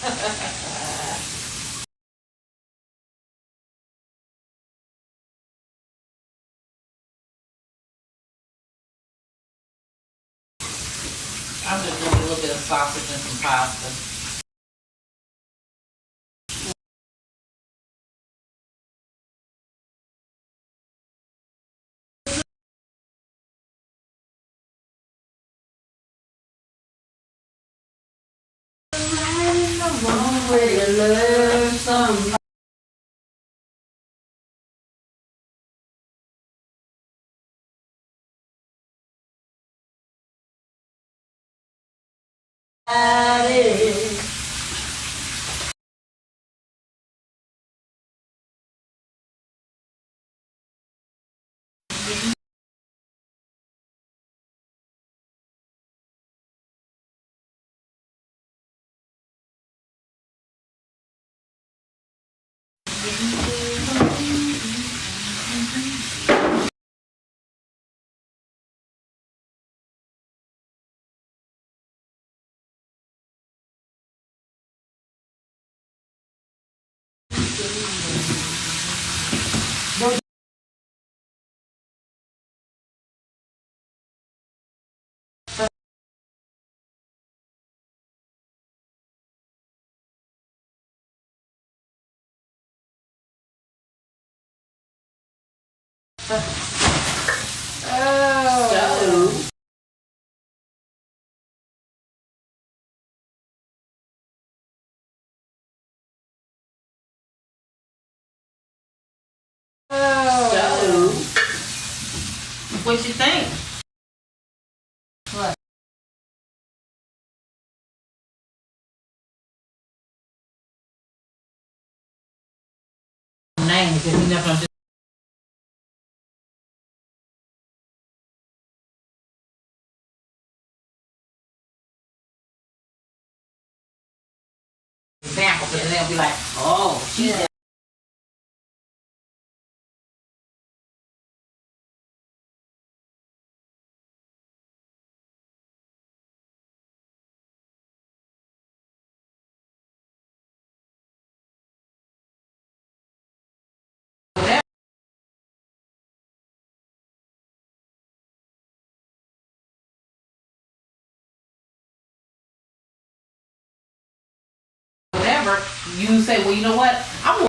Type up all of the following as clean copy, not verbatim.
I'm just doing a little bit of sausage and some pasta. One way to love somebody. What you think? What? Name because you never understood. Example, and they'll be like, oh, she's Yeah. whatever. You say, well, you know what? I'm gonna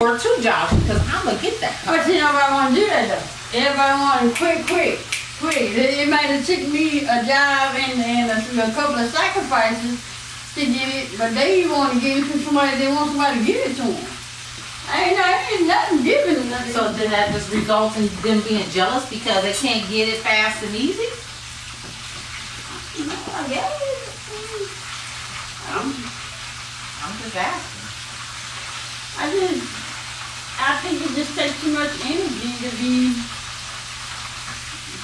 work 2 jobs because I'm gonna get that. But you nobody want to do that though. Everybody want it quick. It might have took me a job and a couple of sacrifices to get it, but they want to give it to somebody. They want somebody to give it to them. Ain't nothing given. Nothing. So then that just results in them being jealous because they can't get it fast and easy? I guess. I'm just asking. I think it just takes too much energy to be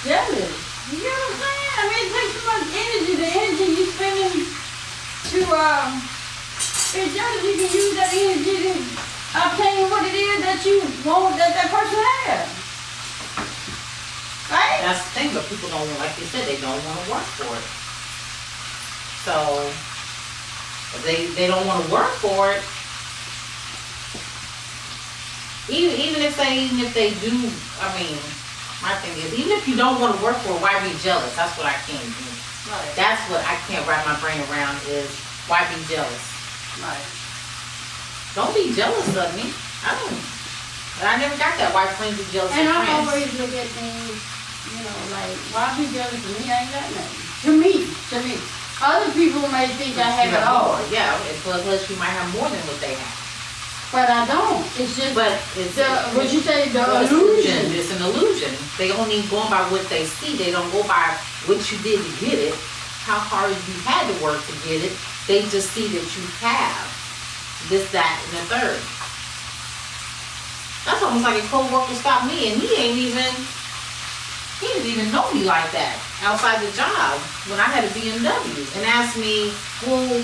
jealous. You know what I'm saying? I mean, it takes too much energy. The energy you spending to be jealous, you can use that energy to obtain what it is that you want that person has. Right? That's the thing, but people don't, like you said, they don't want to work for it. So, if they don't want to work for it. Even if they do, I mean, my thing is, even if you don't want to work for it, why be jealous? That's what I can't do. Right. That's what I can't wrap my brain around is, why be jealous? Right. Don't be jealous of me. I never got that. Why friends be jealous And of I friends? always look at things, like, why be jealous of me? I ain't got nothing. To me. Other people may think I have it all. Yeah, plus you might have more than what they have. But I don't. It's just But it's what you say, the illusion. It's an illusion. They only go by what they see. They don't go by what you did to get it, how hard you had to work to get it. They just see that you have this, that, and the third. That's almost like a co-worker stopped me, and he didn't even know me like that outside the job when I had a BMW, and asked me, well,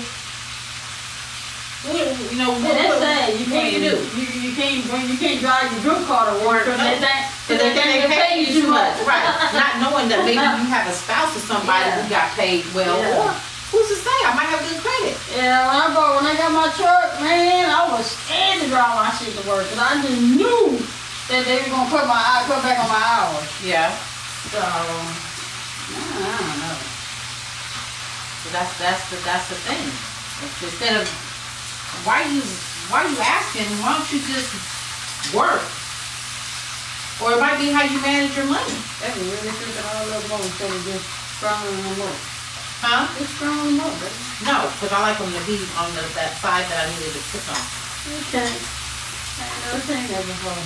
That's sad. You can't do. You can't drive your good car to work. No. That Cause they think they pay you too much, right? Not knowing that maybe you have a spouse or somebody who got paid well, or who's to say? I might have good credit. Yeah, when I got my truck, man, I was scared to drive my shit to work, cause I just knew that they were gonna cut back on my hours. Yeah. So, I don't know. So that's the thing. Instead of why you asking? Why don't you just work? Or it might be how you manage your money. That was really freaking all over more instead of just throwing them up. Huh? Just throwing them up, baby. No, because I like them to be on that side that I needed to put on. Okay. I ain't never seen that before.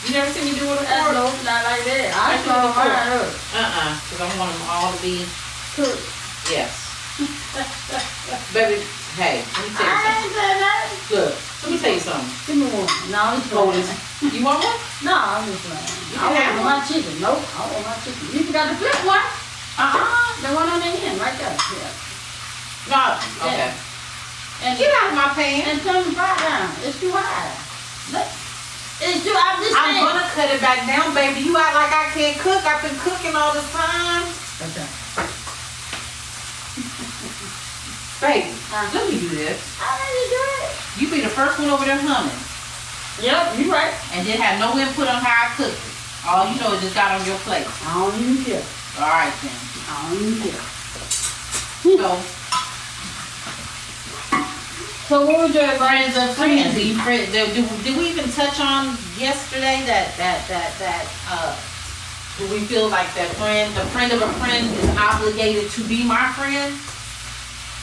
You never seen me do it That's before? no, not like that. I That's saw before. mine up. Because I want them all to be, Cook. yes. Baby, hey, let me tell you I something. ain't said that. Look, let me tell you something. Give me one. No, I'm just Oh, playing. you want one? No, I'm just playing. You I can have want my chicken. Nope, I want my chicken. You forgot the flip one. The one on the end, right there. Yeah. No, okay. And Get out of my pan. And turn the fry down. It's too high. Look. It's too, I'm just I'm saying. gonna cut it back down, baby. You act like I can't cook. I've been cooking all this time. Okay. Baby, let me do this. How did you do it? You be the first one over there humming. Yep, you right. And then have no input on how I cook it. All you know is just got on your plate. I don't even care. Alright then. I don't even care. So what was your advice of Friends, did we even touch on yesterday that do we feel like the friend of a friend is obligated to be my friend?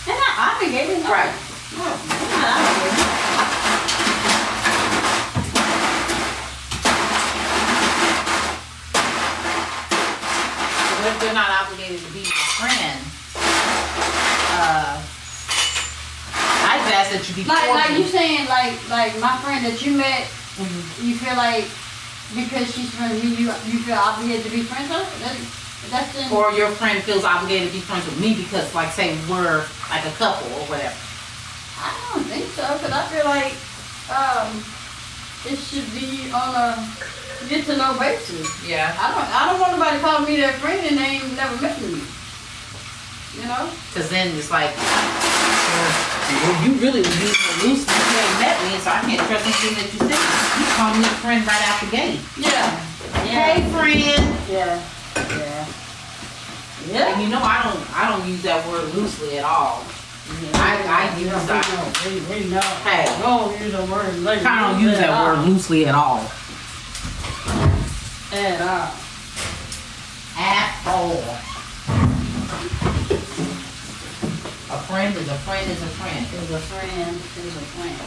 They're not obligated. No. Right. No, they're not obligated. If they're not obligated to be your friend, I'd ask that you be Like cordial. you saying, like my friend that you met, you feel like because she's friends with you, you feel obligated to be friends with her? That's the... Or your friend feels obligated to be friends with me because, like, say we're like a couple or whatever. I don't think so, because I feel like it should be on a get to know basis. Yeah. I don't want nobody calling me their friend and they ain't never met me. You know? Because then it's like, well, you really use me loosely. You ain't met me, so I can't trust anything that you say. You call me a friend right out the gate. Yeah. Hey, friend. Yeah. Yeah. And Yeah. you know I don't use that word loosely at all. I use that. We know. Hey. Don't use the word like I don't use that word loosely at all. at all. At all. A friend is a friend is a friend. Is a friend, is a friend.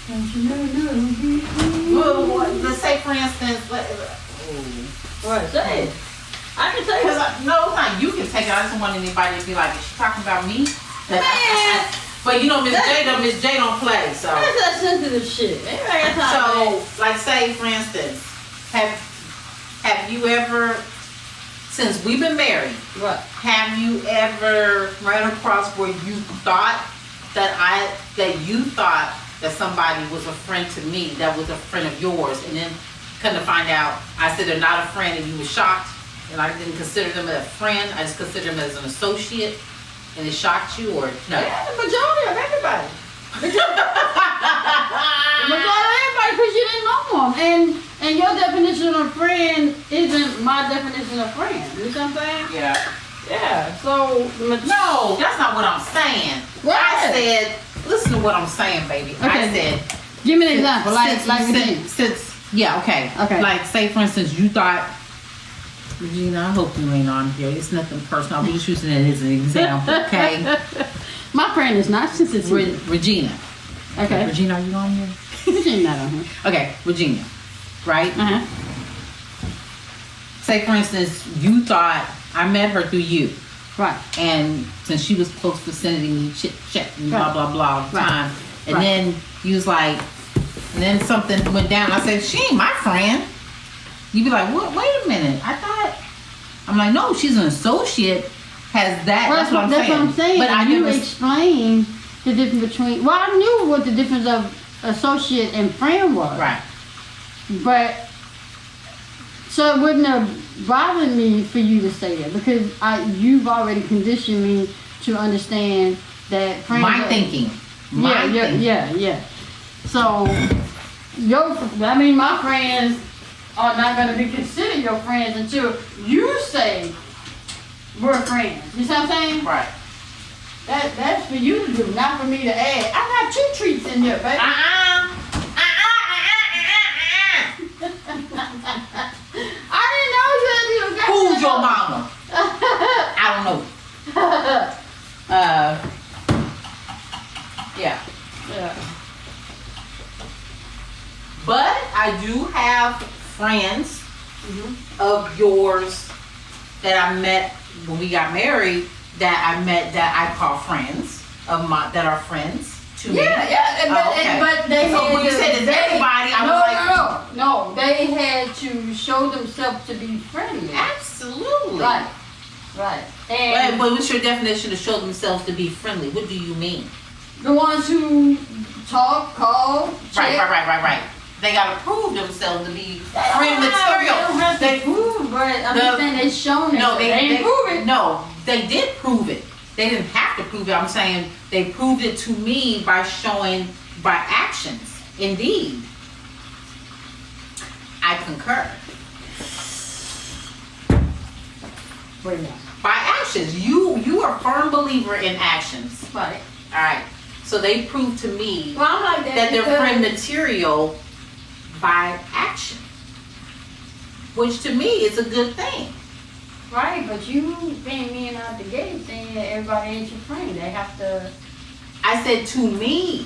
Don't you know? Well, let's say for instance, What? Say it. I can say because it. no, it's not you can take it. I just don't want anybody to be like, is she talking about me? Man. But you know, Miss J don't play, so. That's that sensitive shit. Everybody got time for So, like, say for instance, have you ever, since we've been married, that. What? have you ever ran across where you thought that somebody was a friend to me, that was a friend of yours, and then come to find out, I said they're not a friend, and you were shocked, and I didn't consider them as a friend, I just considered them as an associate, and it shocked you, or no? Yeah, the majority of everybody. The majority of everybody, because you didn't know them. And your definition of friend isn't my definition of friend. You know what I'm saying? Yeah. Yeah. So, No, that's not what I'm saying. What? I said, listen to what I'm saying, baby. I Okay. said, give me an example. Okay. Okay. Like, say for instance, you thought, Regina, I hope you ain't on here. It's nothing personal. I'm just using it as an example, okay? My friend is not sensitive. Regina. Okay. Regina, are you on here? She's not on here. Okay, Regina. Right? Uh-huh. Say for instance, you thought I met her through you. Right. And since she was close to sending me chit chat and blah Right. blah blah all the Right. time, and Right. then you was like, and then something went down. I said, she ain't my friend. You'd be like, what? Wait a minute. I thought. I'm like, no, she's an associate. Has that? Well, that's what I'm saying. But I you never. explained the difference between. Well, I knew what the difference of associate and friend was. Right. But so it wouldn't have bothered me for you to say that because you've already conditioned me to understand that friends My thinking. My thinking. Yeah. So my friends are not gonna be considered your friends until you say we're friends. You see what I'm saying? Right. That's for you to do, not for me to add. I got 2 treats in here, baby. I didn't know you got Who's your mama? I don't know. Yeah. Yeah. But I do have friends Mm-hmm. of yours that I met when we got married that I met that I call friends of my that are friends to me. Yeah, but they so had when you to, said it's everybody, I was like, no, they had to show themselves to be friendly. absolutely. Right. And But what's your definition of show themselves to be friendly? What do you mean? the ones who talk, call, check. Right. They gotta prove themselves to be friend They material. don't have to prove, but I'm just saying they shown it. No, they ain't prove it. No, they did prove it. They didn't have to prove it. I'm saying they proved it to me by showing by actions. Indeed, I concur. Wait a minute. By actions, you are a firm believer in actions. Right. All right. So they proved to me Well, I'm like that they're because- friend material by action, which to me is a good thing. Right, but you being me and out the gate saying that everybody ain't your friend. They have to. I said to me.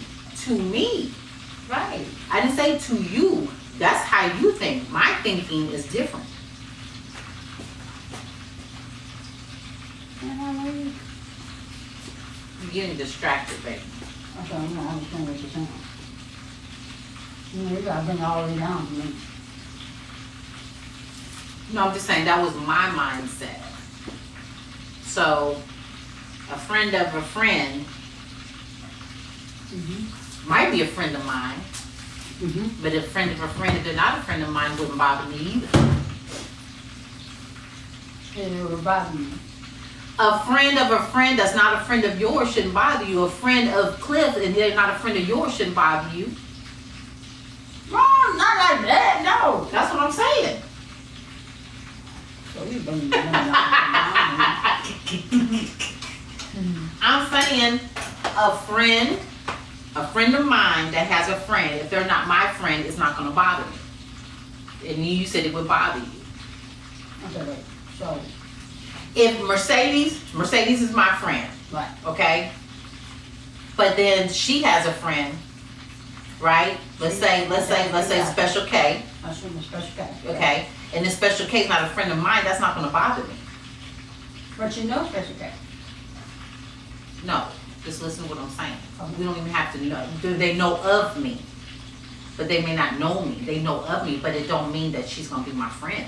Right. I didn't say to you. That's how you think. My thinking is different. And I know you. You're getting distracted, baby. Okay, I'm not understand what you're saying. You gotta bring it all the way down to me. No, I'm just saying that was my mindset. So, a friend of a friend might be a friend of mine, but a friend of a friend, if they're not a friend of mine, wouldn't bother me either. It would bother me. A friend of a friend that's not a friend of yours shouldn't bother you. A friend of Cliff and they're not a friend of yours shouldn't bother you. No, not like that, no. That's what I'm saying. So you bring me I'm saying a friend of mine that has a friend, if they're not my friend, it's not going to bother me. And you said it would bother you. Okay, wait. So, If Mercedes is my friend, right. okay? But then she has a friend, right? Let's say Special K, I assume a special case. okay? And this Special K is not a friend of mine, that's not going to bother me. But you know special case. No, just listen to what I'm saying. We don't even have to know. They know of me, but they may not know me. They know of me, but it don't mean that she's gonna be my friend.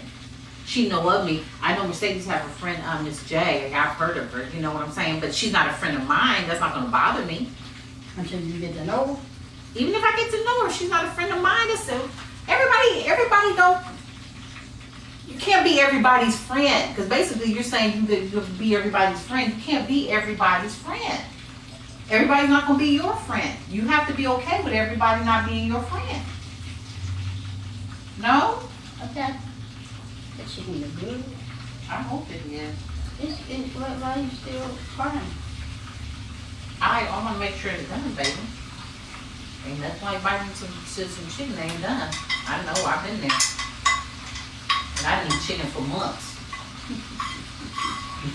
She know of me. I know Mercedes have a friend, Miss J. I've heard of her. You know what I'm saying? But she's not a friend of mine. That's not gonna bother me. Until you get to know her. Even if I get to know her, she's not a friend of mine. That's everybody don't. You can't be everybody's friend, because basically you're saying you could be everybody's friend. You can't be everybody's friend. Everybody's not going to be your friend. You have to be okay with everybody not being your friend. No? Okay. That she can look good. I hope it is. Why are you still crying? I want to make sure it's done, baby. Ain't nothing like biting some chicken that ain't done. I know, I've been there. And I didn't eat chicken for months.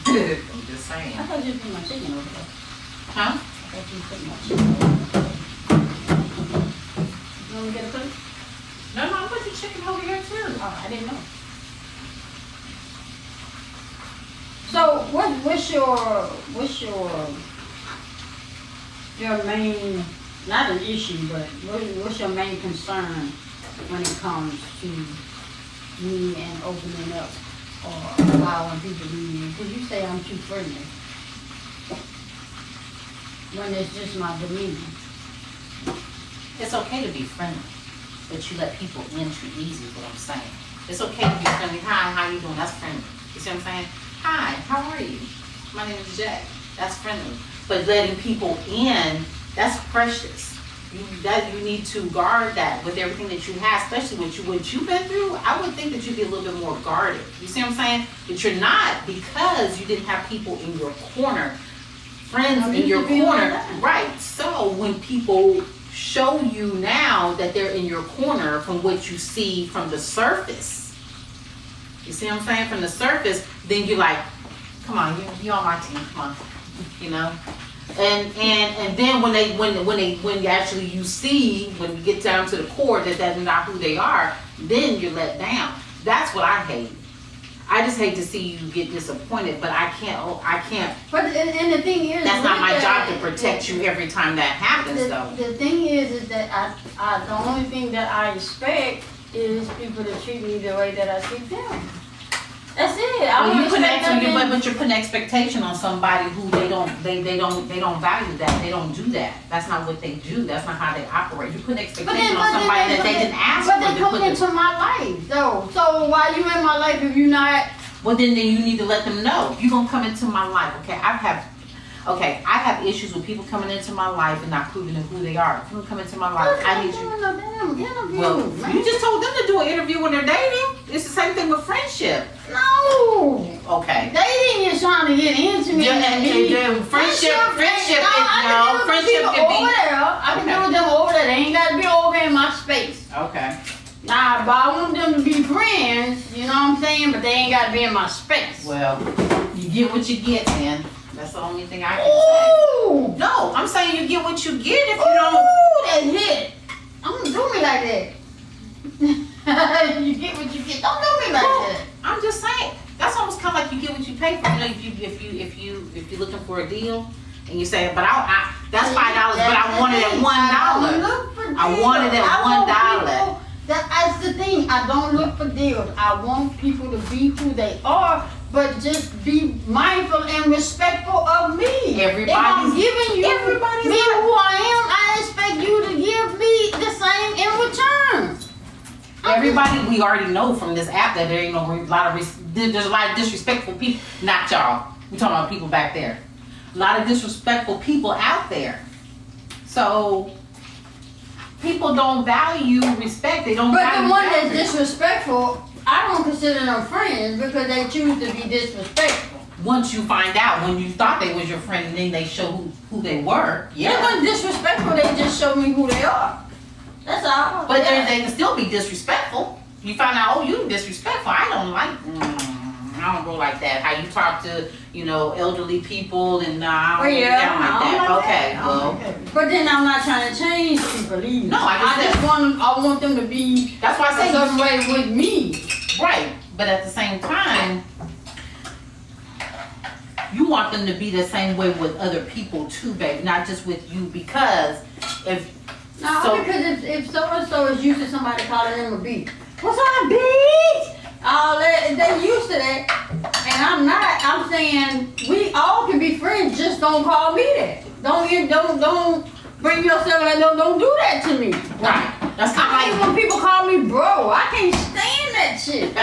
I'm just saying. I thought you put my chicken over there. Huh? I thought you put my chicken over there. You want me to get a plate? No, I'm putting chicken over here too. Oh, I didn't know. So what's your main, not an issue, but what's your main concern when it comes to me and opening up or allowing people to be in? Because you say I'm too friendly. When it's just my demeanor. It's okay to be friendly, but you let people in too easy, is what I'm saying. It's okay to be friendly. Hi, how you doing? That's friendly. You see what I'm saying? Hi, how are you? My name is Jack. That's friendly. But letting people in, that's precious. You need to guard that with everything that you have, especially what you've been through. I would think that you'd be a little bit more guarded. You see what I'm saying? But you're not, because you didn't have people in your corner, friends in your corner. Right. So when people show you now that they're in your corner from what you see from the surface, you see what I'm saying? From the surface, then you're like, come on, you're on my team, come on, you know? And then when actually you see, when you get down to the core that that's not who they are, then you're let down. That's what I hate. I just hate to see you get disappointed, but I can't. But and the thing is, that's not my job to protect you every time that happens, though. The thing is that I the only thing that I expect is people to treat me the way that I treat them. That's it. Well, but you're putting expectation on somebody who they don't value that. They don't do that. That's not what they do. That's not how they operate. You put expectation on somebody that they didn't ask for. But they come into my life, though. So why you in my life if you not? Well, then you need to let them know. You're gonna come into my life, okay? I have issues with people coming into my life and not proving who they are. If you come into my life, I need you. Well, you just told them to do an interview when they're dating. It's the same thing with friendship. No. Okay. Dating is trying to get intimate. Friendship can be. I can do with them over there. They ain't got to be over in my space. Okay. Nah, but I want them to be friends. You know what I'm saying? But they ain't got to be in my space. Well, you get what you get, man. That's the only thing I can say. No, I'm saying you get what you get if you don't. Ooh, that hit. Don't do me like that. You get what you get. Don't do me like that. I'm just saying. That's almost kind of like you get what you pay for. You know, if you're looking for a deal and you say, but that's $5, but I wanted it $1. I wanted it $1. That's the thing. I don't look for deals. I want people to be who they are, but just be mindful and respectful of me. If I'm giving you me who I am, I expect you to give me the same in return. Everybody, we already know from this app that there ain't there's a lot of disrespectful people. Not y'all. We're talking about people back there. A lot of disrespectful people out there. So people don't value respect. They don't value. But the one that's disrespectful, I don't consider them friends because they choose to be disrespectful. Once you find out, when you thought they was your friend, and then they show who they were. Yeah. They weren't disrespectful. They just showed me who they are. That's all. But they can still be disrespectful. You find out, oh, you disrespectful. I don't go like that. How you talk to, elderly people, and I don't get down like that. Okay, well. But then I'm not trying to change people either. No, I want them to be. That's why I say a certain way with me. Right, but at the same time, you want them to be the same way with other people too, babe. Not just with you, because because if so and so is used to somebody calling them a bitch. What's up, bitch? All that, they used to that, and I'm not. I'm saying we all can be friends. Just don't call me that. Don't bring yourself like don't do that to me. Right. That's kind of like when people call me bro. I can't stand that shit.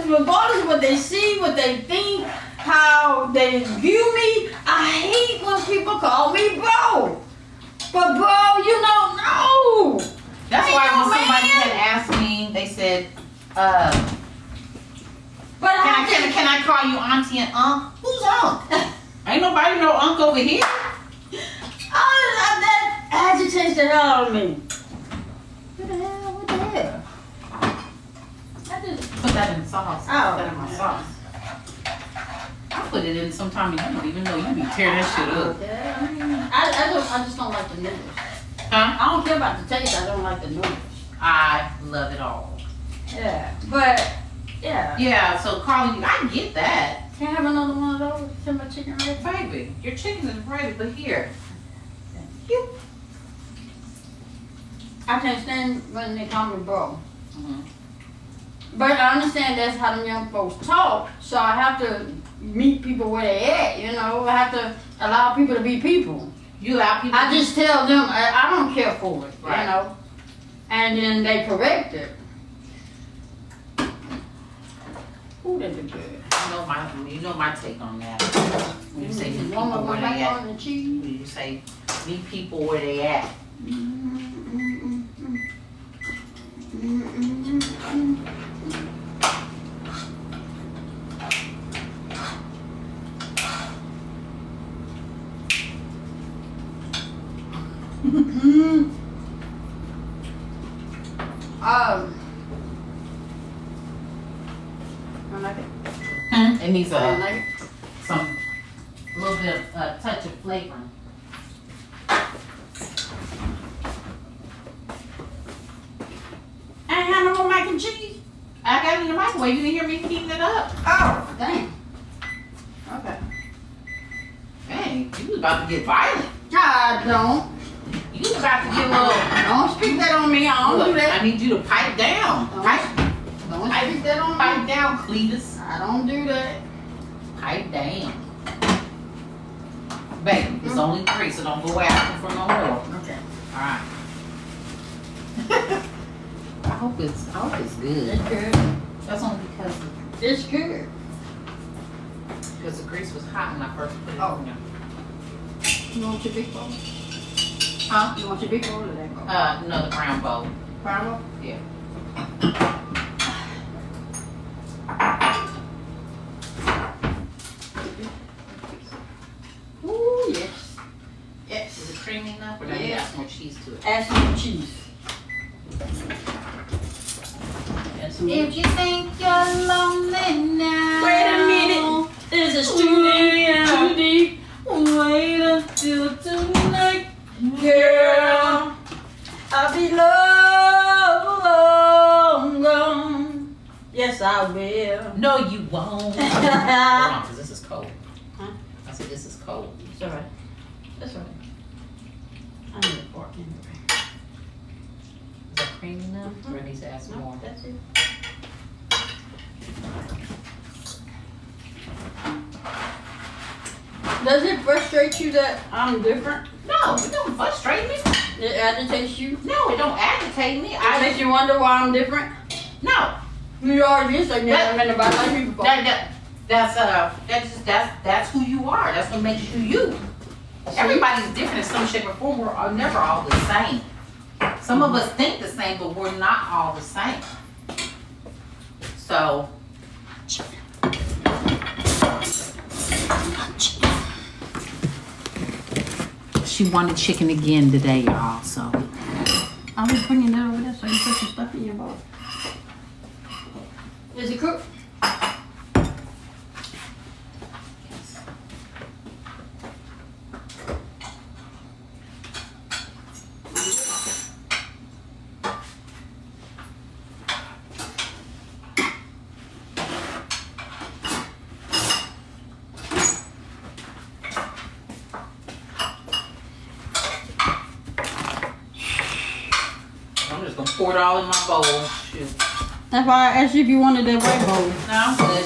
Regardless of what they see, what they think, how they view me. I hate when people call me bro. But bro, no. That's why when somebody had asked me, they said, can I call you auntie and unc? Who's unc? Ain't nobody no unc over here. That agitates the hell out of me. What the hell? I just put that in sauce. Put that in my sauce. I put it in sometime and you don't even know. You be tearing that shit up. I just don't like the noodles. Huh? I don't care about the taste. I don't like the noodles. I love it all. Yeah, but yeah. Yeah, so calling you, I get that. Can I have another one of those? Send my chicken ready? Baby, your chicken is ready, but here. You. I can't stand when they call me bro. Mm-hmm. But I understand that's how them young folks talk, so I have to meet people where they at, I have to allow people to be people. You allow people I just tell them, I don't care for it, right. and then they correct it. Ooh, that'd be good. You know my take on that. When you say meet people One more where back they at. on the cheese. When you say meet people where they at. I like it. It needs I like it. a little bit of a touch of flavoring. I ain't have no more mac and cheese. I got it in the microwave. You didn't hear me heating it up. Oh, dang. Okay. Dang, you was about to get violent. I don't. You was about to get a little. Don't speak that on me. I don't do Look, that. I need you to pipe down. Don't Pipe speak that on Pipe me. down, Cletus. I don't do that. Pipe down. Baby, it's only 3, so don't go asking for no more. Okay. Alright. I hope it's good. It's good. That's only because It's good. the grease was hot when I first put it Oh. on there. You want your big bowl? Huh? You want your big bowl or that bowl? No, the brown bowl. Brown bowl? Yeah. Ooh, yes. Yes. Is it creamy enough or do I need to Yeah. add some more cheese to it? Add some cheese. Add some If you think you're lonely now. Wait a minute. This is too deep. Too deep. Wait until tonight. Girl, I'll be long gone. Yes, I will. No, you won't. Hold on, because this is cold. Huh? I said this is cold. It's alright. That's alright. I need a fork anyway. Is that creamy enough? Or it needs to add some more? No, that's it. Does it frustrate you that I'm different? No, it don't frustrate me. It agitates you? No, it don't agitate me. It makes you wonder why I'm different? No. You already did say that. I've been about like me before. That's who you are. That's what makes you you. Everybody's different in some shape or form. We're never all the same. Some of us think the same, but we're not all the same. So. She wanted chicken again today, y'all. So. I was bringing that over there so you put some stuff in your bowl. Is it cooked? I'm just gonna pour it all in my bowl. Shoot. That's why I asked you if you wanted that white bowl. No, I'm good.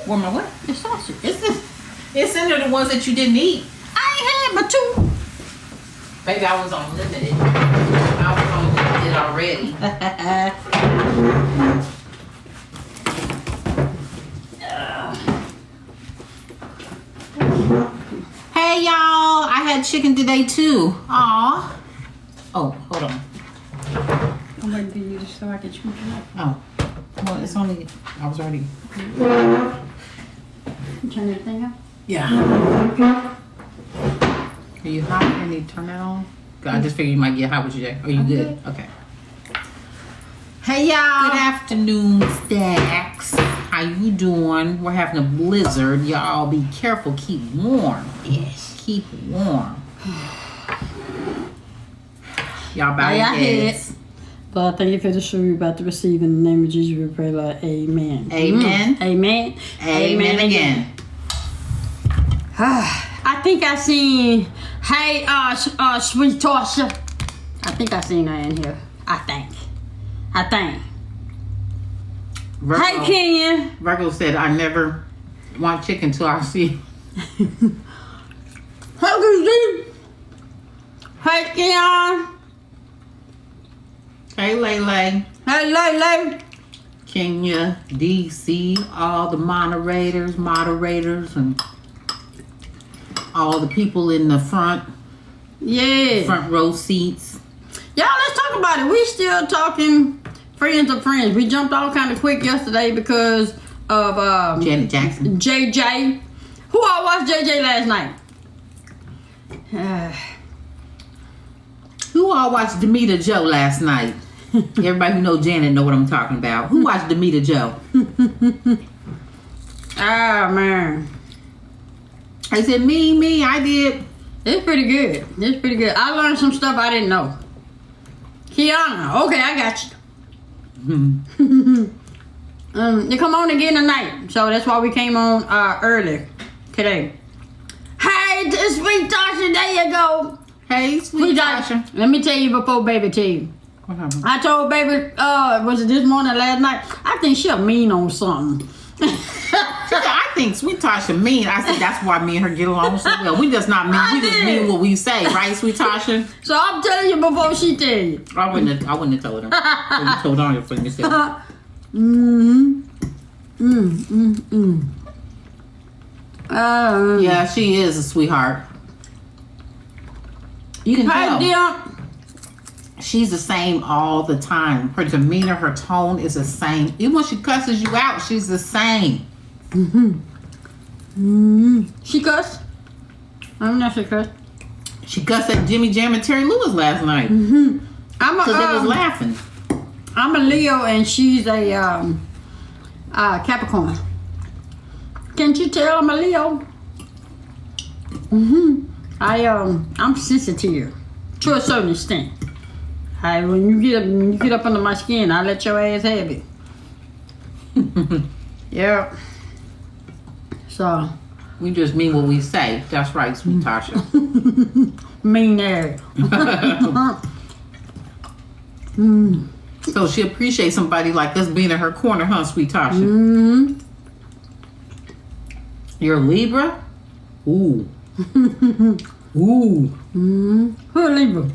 Warm my what? It's sausage. It's in there, the ones that you didn't eat. I ain't had but 2. Baby, I was on limited. I was on limited already. Hey y'all, I had chicken today too. Aw. Oh, hold on. I'm waiting for you so I can choose it up. Oh. Well, it's only, I was already. Turn everything up. Yeah. Are you hot? I need to turn that on? I just figured you might get hot with you. Are you good? Okay. Hey y'all. Good afternoon, Stacks. How you doing? We're having a blizzard. Y'all be careful. Keep warm. Yes. Keep warm. Y'all bow your heads. God, thank you for the show you're about to receive. In the name of Jesus, we pray, Lord. Amen. Amen. Amen. Amen again. I think I seen, hey, Sweet Tasha. I think I seen her in here. I think. Virgo, Hey, Kenya. Virgo said, I never want chicken till I see. Hey, Keon. Hey, Lele. Hey, Lele. Kenya, DC, all the moderators, and all the people in the front row seats. Y'all, let's talk about it. We still talking friends of friends. We jumped off kind of quick yesterday because of Janet Jackson. JJ. Who all watched JJ last night? Who all watched Demita Joe last night? Everybody who know Janet know what I'm talking about. Who watched Demita Joe? Ah, man. I said, me, I did. It's pretty good. It's pretty good. I learned some stuff I didn't know. Kiana, okay, I got you. You come on again tonight, so that's why we came on early today. Hey, it's Sweet Tasha, there you go. Hey, Sweet Tasha. Let me tell you before baby tell you. What happened? I told baby, was it this morning or last night? I think she'll mean on something. She said, I think Sweet Tasha mean. I said, that's why me and her get along so well. We just not mean. We just mean what we say, right, Sweet Tasha? So I'm telling you before she tell you. I wouldn't have told her. You told on her for yourself. Yeah, she is a sweetheart. You can tell. Dear. She's the same all the time. Her demeanor, her tone is the same. Even when she cusses you out, she's the same. She cussed? I'm not sure cussed. She cussed at Jimmy Jam and Terry Lewis last night. Because they was laughing. I'm a Leo and she's a Capricorn. Can't you tell I'm a Leo? I'm sensitive to a certain extent. When you get up under my skin, I let your ass have it. Yeah. So We just mean what we say. That's right, Sweet Tasha. mean ass. So she appreciates somebody like us being in her corner, huh, Sweet Tasha? You're a Libra? Ooh. Ooh. Who a Libra?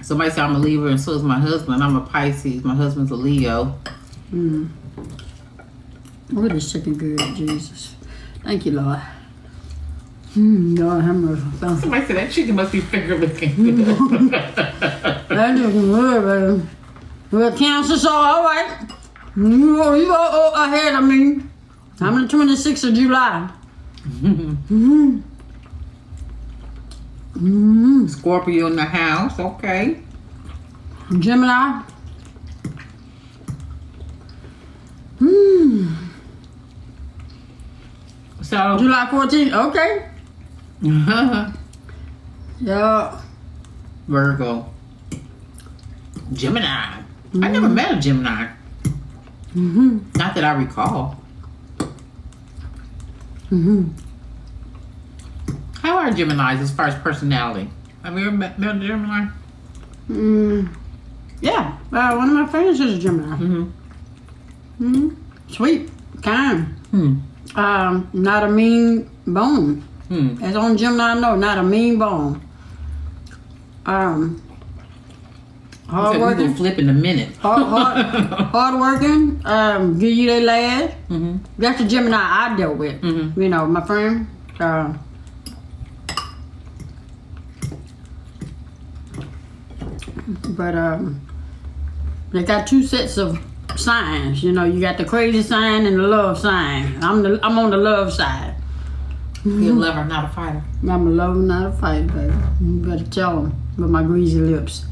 Somebody said I'm a Libra and so is my husband. I'm a Pisces. My husband's a Leo. Oh, this chicken good, Jesus. Thank you, Lord. Lord, have mercy. Somebody said that chicken must be finger licking. That chicken good, baby. Well, cancer, so all right. You are ahead of me. I'm the 26th of July. Scorpio in the house. Okay. Gemini. So. July 14th. Okay. Yeah. Virgo. Gemini. I never met a Gemini. Not that I recall. How are Geminis as far as personality? Have you ever met a Gemini? Yeah. One of my friends is a Gemini. Sweet. Kind. Not a mean bone. As on Gemini, no, not a mean bone. Hard We working. gonna flip in a minute. Hard working. Give you their last. That's the Gemini I dealt with. You know, my friend. But they got two sets of signs. You know, you got the crazy sign and the love sign. I'm on the love side. You're a lover, not a fighter. I'm a lover, not a fighter, baby. You better tell them with my greasy lips.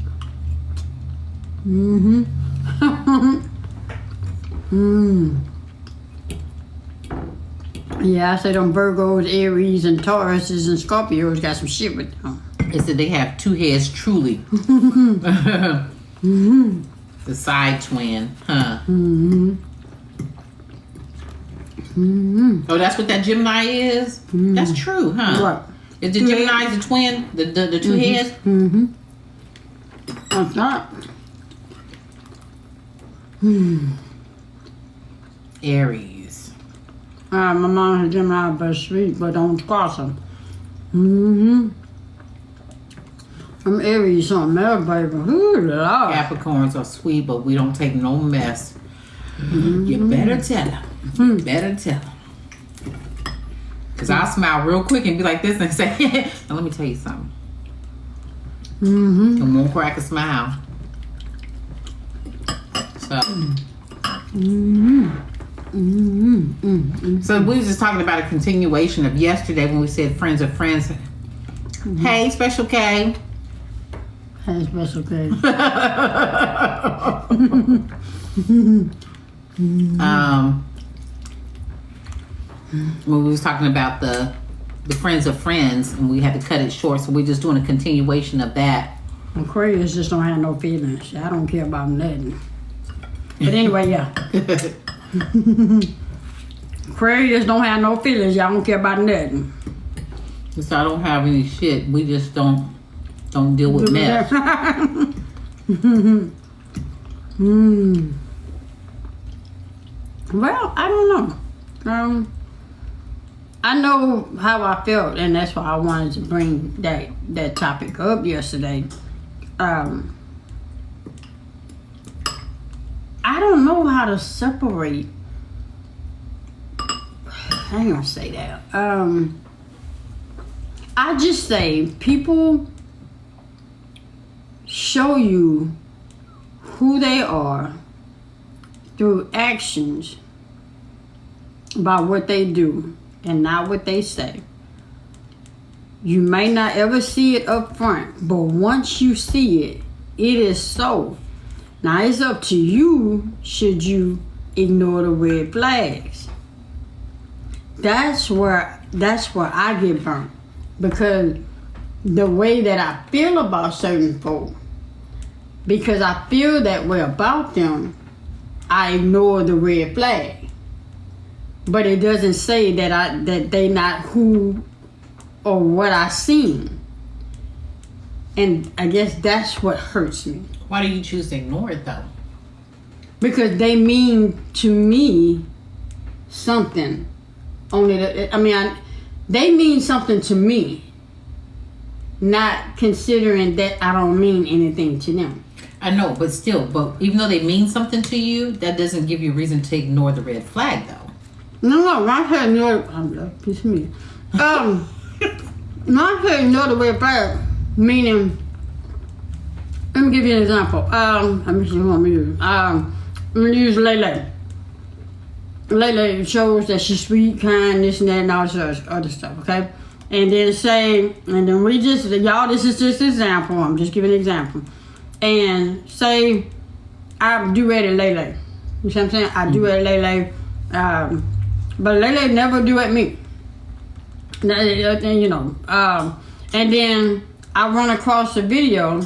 Yeah, I say them Virgos, Aries, and Tauruses and Scorpios got some shit with them. They said they have two heads, truly. The side twin, huh? Oh, that's what that Gemini is? That's true, huh? What? Is the Gemini the twin? The two heads? That's not. Aries. My mom is Gemini, but sweet, but don't cross them. Mm-hmm. I'm Aries on there, baby. Ooh, Lord. Capricorns are sweet, but we don't take no mess. You better tell them. You better tell them. Because I'll smile real quick and be like this and say, now let me tell you something. And won't crack a smile. So. So we was just talking about a continuation of yesterday when we said friends of friends. Hey, Special K. Hey, Special K. When we was talking about the friends of friends, and we had to cut it short, so we're just doing a continuation of that. Aquarius just don't have no feelings. I don't care about nothing. But anyway, yeah. Aquarius don't have no feelings. Y'all don't care about nothing. So I don't have any shit. We just don't deal with mess. Well, I don't know. I know how I felt, and that's why I wanted to bring that topic up yesterday. I don't know how to separate. I ain't gonna say that. I just say people show you who they are through actions about what they do and not what they say. You may not ever see it up front, but once you see it, it is so. Now it's up to you, should you ignore the red flags. That's where I get burnt. Because the way that I feel about certain folk, because I feel that way about them, I ignore the red flag. But it doesn't say that they not who or what I seen. And I guess that's what hurts me. Why do you choose to ignore it though? Because they mean to me something. They mean something to me. Not considering that I don't mean anything to them. I know, but even though they mean something to you, that doesn't give you a reason to ignore the red flag though. No, I said ignore. Piece of me. I said ignore the red flag, meaning. Let me give you an example. Let me see who I'm gonna use. I'm gonna use Lele. Lele shows that she's sweet, kind, this and that, and all this other stuff. Okay, and then this is just an example. I'm just giving an example. And say I do it at Lele. You see what I'm saying? I do it at Lele. But Lele never do at me. And then I run across a video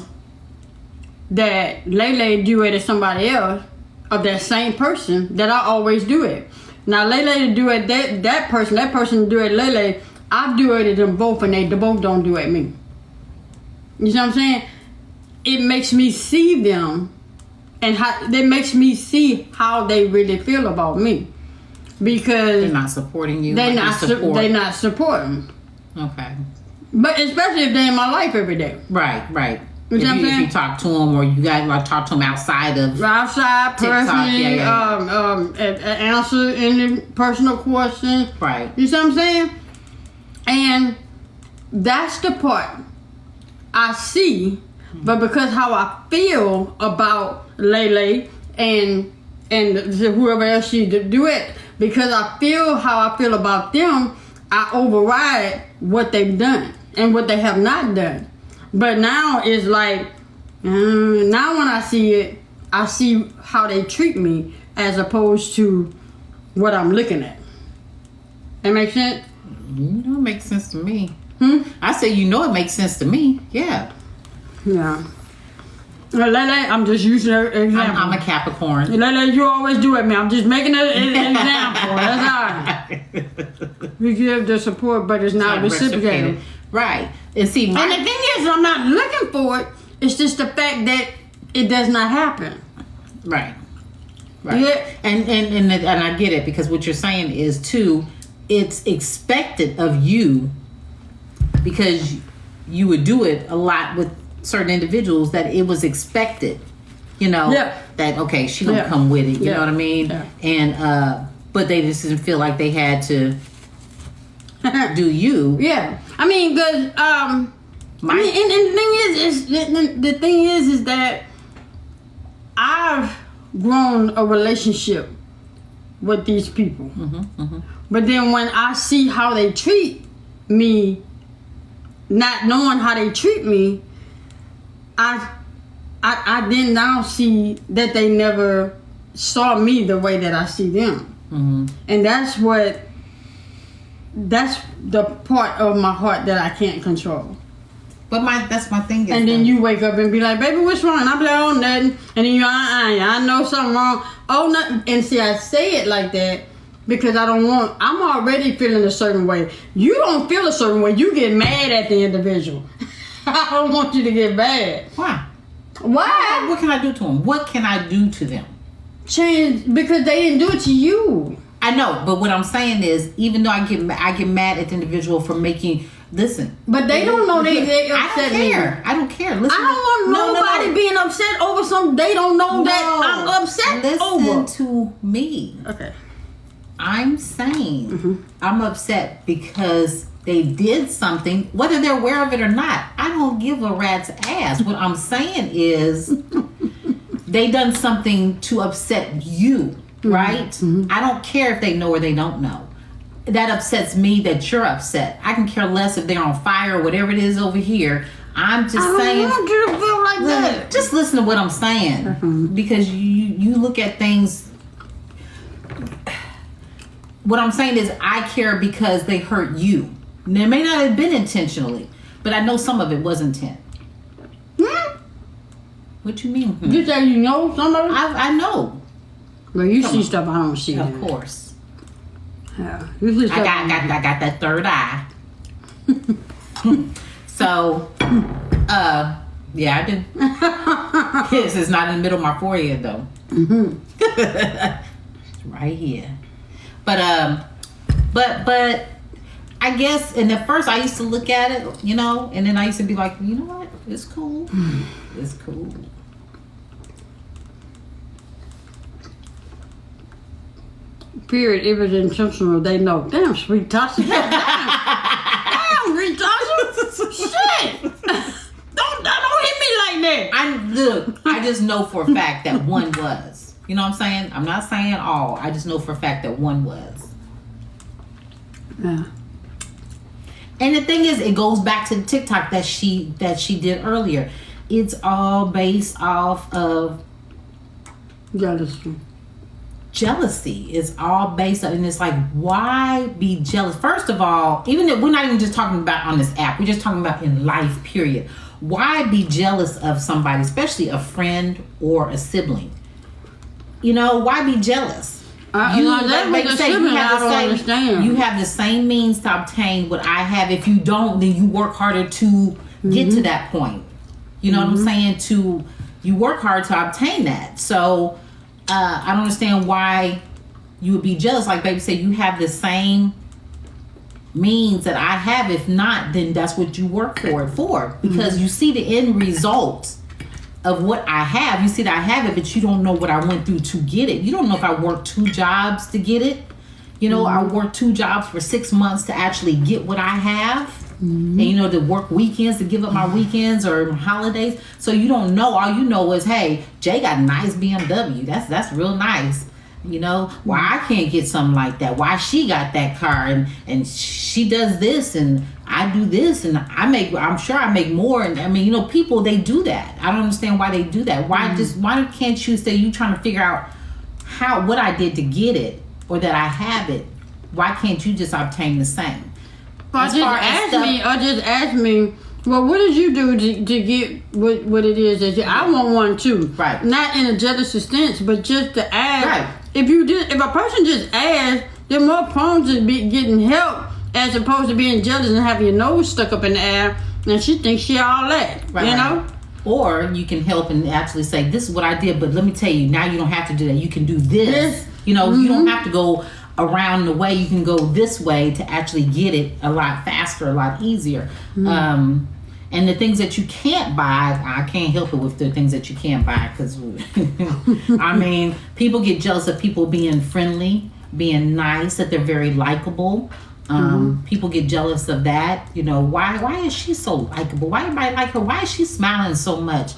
that Lele do it at somebody else of that same person that I always do it. Now Lele do it that person do it Lele. I do it at them both, and they both don't do it at me. You see what I'm saying? It makes me see them, and it makes me see how they really feel about me. Because they're not supporting you. They're not supporting. Okay. But especially if they're in my life every day. Right. You know what I'm saying? If you talk to them, or you guys like talk to them outside personally, answer any personal questions. Right. You see what I'm saying? And that's the part I see, but because how I feel about Lele and whoever else she do it, because I feel how I feel about them, I override what they've done and what they have not done. But now it's like, now when I see it, I see how they treat me as opposed to what I'm looking at. That makes sense? It makes sense to me. I say, it makes sense to me. Yeah. Yeah. Lele, I'm just using an example. I'm a Capricorn. Lele, you always do it, man. I'm just making an example. That's all right. We give the support, but it's not reciprocated. Right. And see, and the thing is, I'm not looking for it. It's just the fact that it does not happen. Right. Right. Yeah. And I get it, because what you're saying is too, it's expected of you, because you would do it a lot with certain individuals, that it was expected, Yeah. that okay, she gonna Yeah. come with it, you Yeah. know what I mean? Yeah. And but they just didn't feel like they had to do you. Yeah, I mean, cause and the thing is that I've grown a relationship with these people, but then when I see how they treat me, not knowing how they treat me, I then now see that they never saw me the way that I see them. And that's the part of my heart that I can't control. But that's my thing. And then you wake up and be like, baby, what's wrong? I'm like, oh, nothing. And then I know something wrong. Oh, nothing. And see, I say it like that because I'm already feeling a certain way. You don't feel a certain way. You get mad at the individual. I don't want you to get mad. Why? Why? What can I do to them? What can I do to them? Change, because they didn't do it to you. I know, but what I'm saying is, even though I get mad at the individual for making, listen. But they don't know they upset me. I don't care. Listen, I don't want nobody being upset over something they don't know that I'm upset over. Listen to me. Okay. I'm saying I'm upset because they did something, whether they're aware of it or not. I don't give a rat's ass. What I'm saying is they done something to upset you, right? I don't care if they know or they don't know. That upsets me that you're upset. I can care less if they're on fire or whatever it is over here. I'm just saying. I don't want you to feel like that. Just listen to what I'm saying, because you look at things. What I'm saying is, I care because they hurt you. And it may not have been intentionally, but I know some of it was intent. What you mean? You say you know somebody? I know. Well, you see stuff I don't see. Of course. Yeah. You see stuff I got that third eye. So, yeah, I did. This is not in the middle of my forehead though. It's right here. But I guess, and at first I used to look at it, and then I used to be like, you know what? It's cool. It's cool. Period. If it's intentional, they know. Damn, sweet Tasha. Damn, sweet Tasha. Shit. Don't hit me like that. I just know for a fact that one was. You know what I'm saying? I'm not saying all. I just know for a fact that one was. Yeah. And the thing is, it goes back to the TikTok that she did earlier. It's all based off of jealousy. It's all based on, and it's like, why be jealous? First of all, even if we're not even just talking about on this app, we're just talking about in life, period. Why be jealous of somebody, especially a friend or a sibling? Why be jealous? You have the same means to obtain what I have. If you don't, then you work harder to get to that point. You know what I'm saying? You work hard to obtain that. So I don't understand why you would be jealous. Like baby said, you have the same means that I have. If not, then that's what you work for. Because you see the end result of what I have. You see that I have it, but you don't know what I went through to get it. You don't know if I worked 2 jobs to get it. I worked 2 jobs for 6 months to actually get what I have. And to work weekends, to give up my weekends or holidays. So you don't know. All you know is, hey, Jay got a nice BMW. That's real nice. Why I can't get something like that? Why she got that car and she does this and I do this and I'm sure I make more. And I mean, people, they do that. I don't understand why they do that. Why can't you say you trying to figure out what I did to get it or that I have it? Why can't you just obtain the same? Or just ask me, well, what did you do to get what it is that I want one too? Right. Not in a jealous sense, but just to ask. Right. If a person just asks, they're more prone to be getting help as opposed to being jealous and having your nose stuck up in the air and she thinks she all that. Right, Or you can help and actually say, this is what I did, but let me tell you, now you don't have to do that. You can do this. Yes. You know, you don't have to go around the way. You can go this way to actually get it a lot faster, a lot easier. And the things that you can't buy, I can't help it with the things that you can't buy, because I mean, people get jealous of people being friendly, being nice, that they're very likable. People get jealous of that. You know, why is she so likable? Why everybody like her? Why is she smiling so much?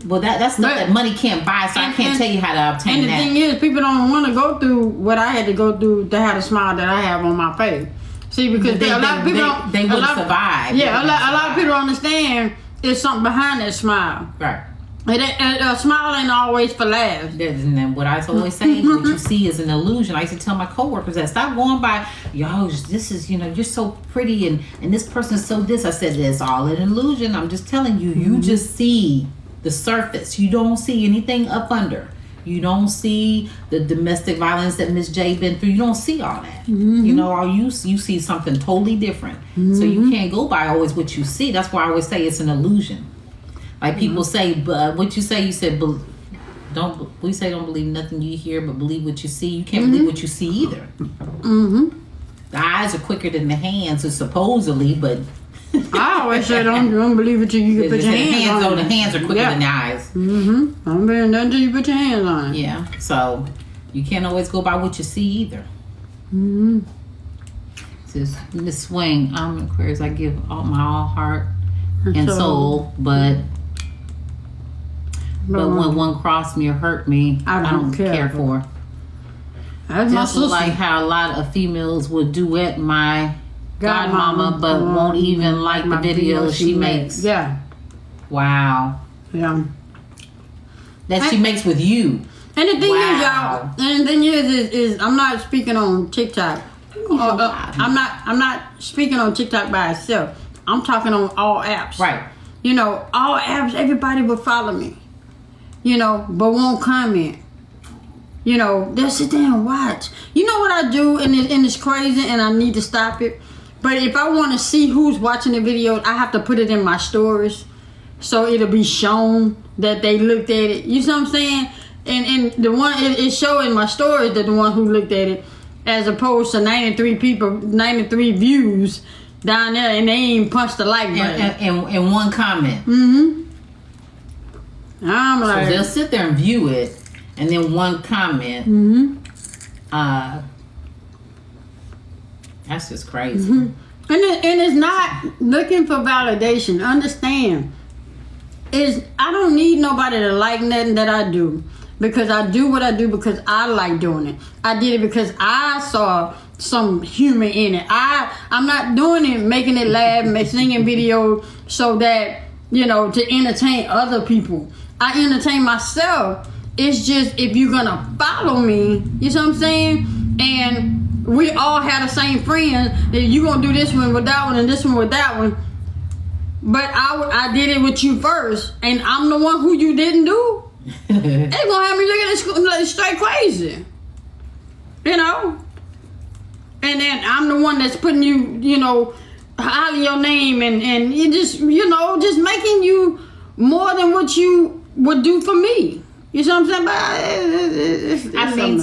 Well, that's stuff that money can't buy, so I can't tell you how to obtain that. And the thing is, people don't want to go through what I had to go through to have the smile that I have on my face. See, because a lot of people they wouldn't survive. Yeah, a lot of people don't understand there's something behind that smile. Right. And a smile ain't always for laughs. And then what I always say, what you see is an illusion. I used to tell my coworkers that, stop going by, yo, this is, you know, you're so pretty and this person is so this. I said, it's all an illusion. I'm just telling you, you just see the surface. You don't see anything up under. You don't see the domestic violence that Miss J been through. You don't see all that. You know, all you see something totally different. So you can't go by always what you see. That's why I always say it's an illusion. Like people say, but what you say, you said, we say don't believe nothing you hear, but believe what you see. You can't believe what you see either. The eyes are quicker than the hands, supposedly, but I always say don't believe it till you can put your hands on it. The hands are quicker than the eyes. Don't believe nothing till you put your hands on it. Yeah, so you can't always go by what you see either. Says Miss Swing, I'm in Aquarius. I give all my all heart and soul, but when one crossed me or hurt me, I don't care for. Just like how a lot of females will duet my godmama, but won't even like the videos she makes. Yeah. Wow. Yeah. That she makes with you. And the thing is, y'all, and the thing is I'm not speaking on TikTok. I'm not speaking on TikTok by itself. I'm talking on all apps. Right. You know, all apps, everybody will follow me. You know, but won't comment. You know, they'll sit there and watch. You know what I do, and it's crazy, and I need to stop it. But if I want to see who's watching the video, I have to put it in my stories, so it'll be shown that they looked at it. You see what I'm saying? And the one it showed in my stories that the one who looked at it, as opposed to 93 people, 93 views down there, and they ain't punched the like button. And one comment. I'm like, so they'll sit there and view it, and then one comment. That's just crazy. And it's not looking for validation. Understand, I don't need nobody to like nothing that I do, because I do what I do because I like doing it. I did it because I saw some humor in it. I'm not doing it making it laugh, singing videos so that, you know, to entertain other people. I entertain myself. It's just, if you're gonna follow me, you see what I'm saying? And we all have the same friends, that you gonna do this one with that one and this one with that one. But I did it with you first, and I'm the one who you didn't do. They gonna have me looking at straight crazy. You know? And then I'm the one that's putting you, you know, out of your name, and you just, you know, just making you more than what you would do for me. You see what I'm saying? I mean,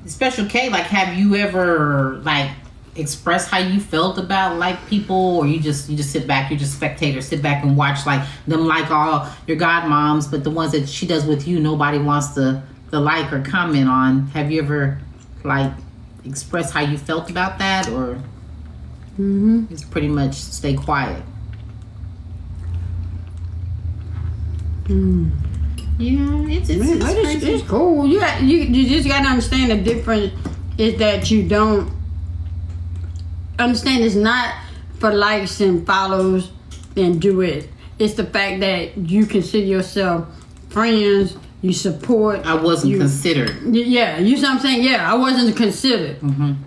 Special K, like, have you ever, like, expressed how you felt about, like, people, or you just sit back, you're just spectator, sit back and watch, like, them like all your godmoms, but the ones that she does with you, nobody wants to like or comment on. Have you ever, like, expressed how you felt about that, or just pretty much stay quiet? Yeah, it's cool. You just gotta understand the difference is that you don't understand. It's not for likes and follows and do it. It's the fact that you consider yourself friends. You support. I wasn't considered. Yeah, you see what I'm saying? Yeah, I wasn't considered.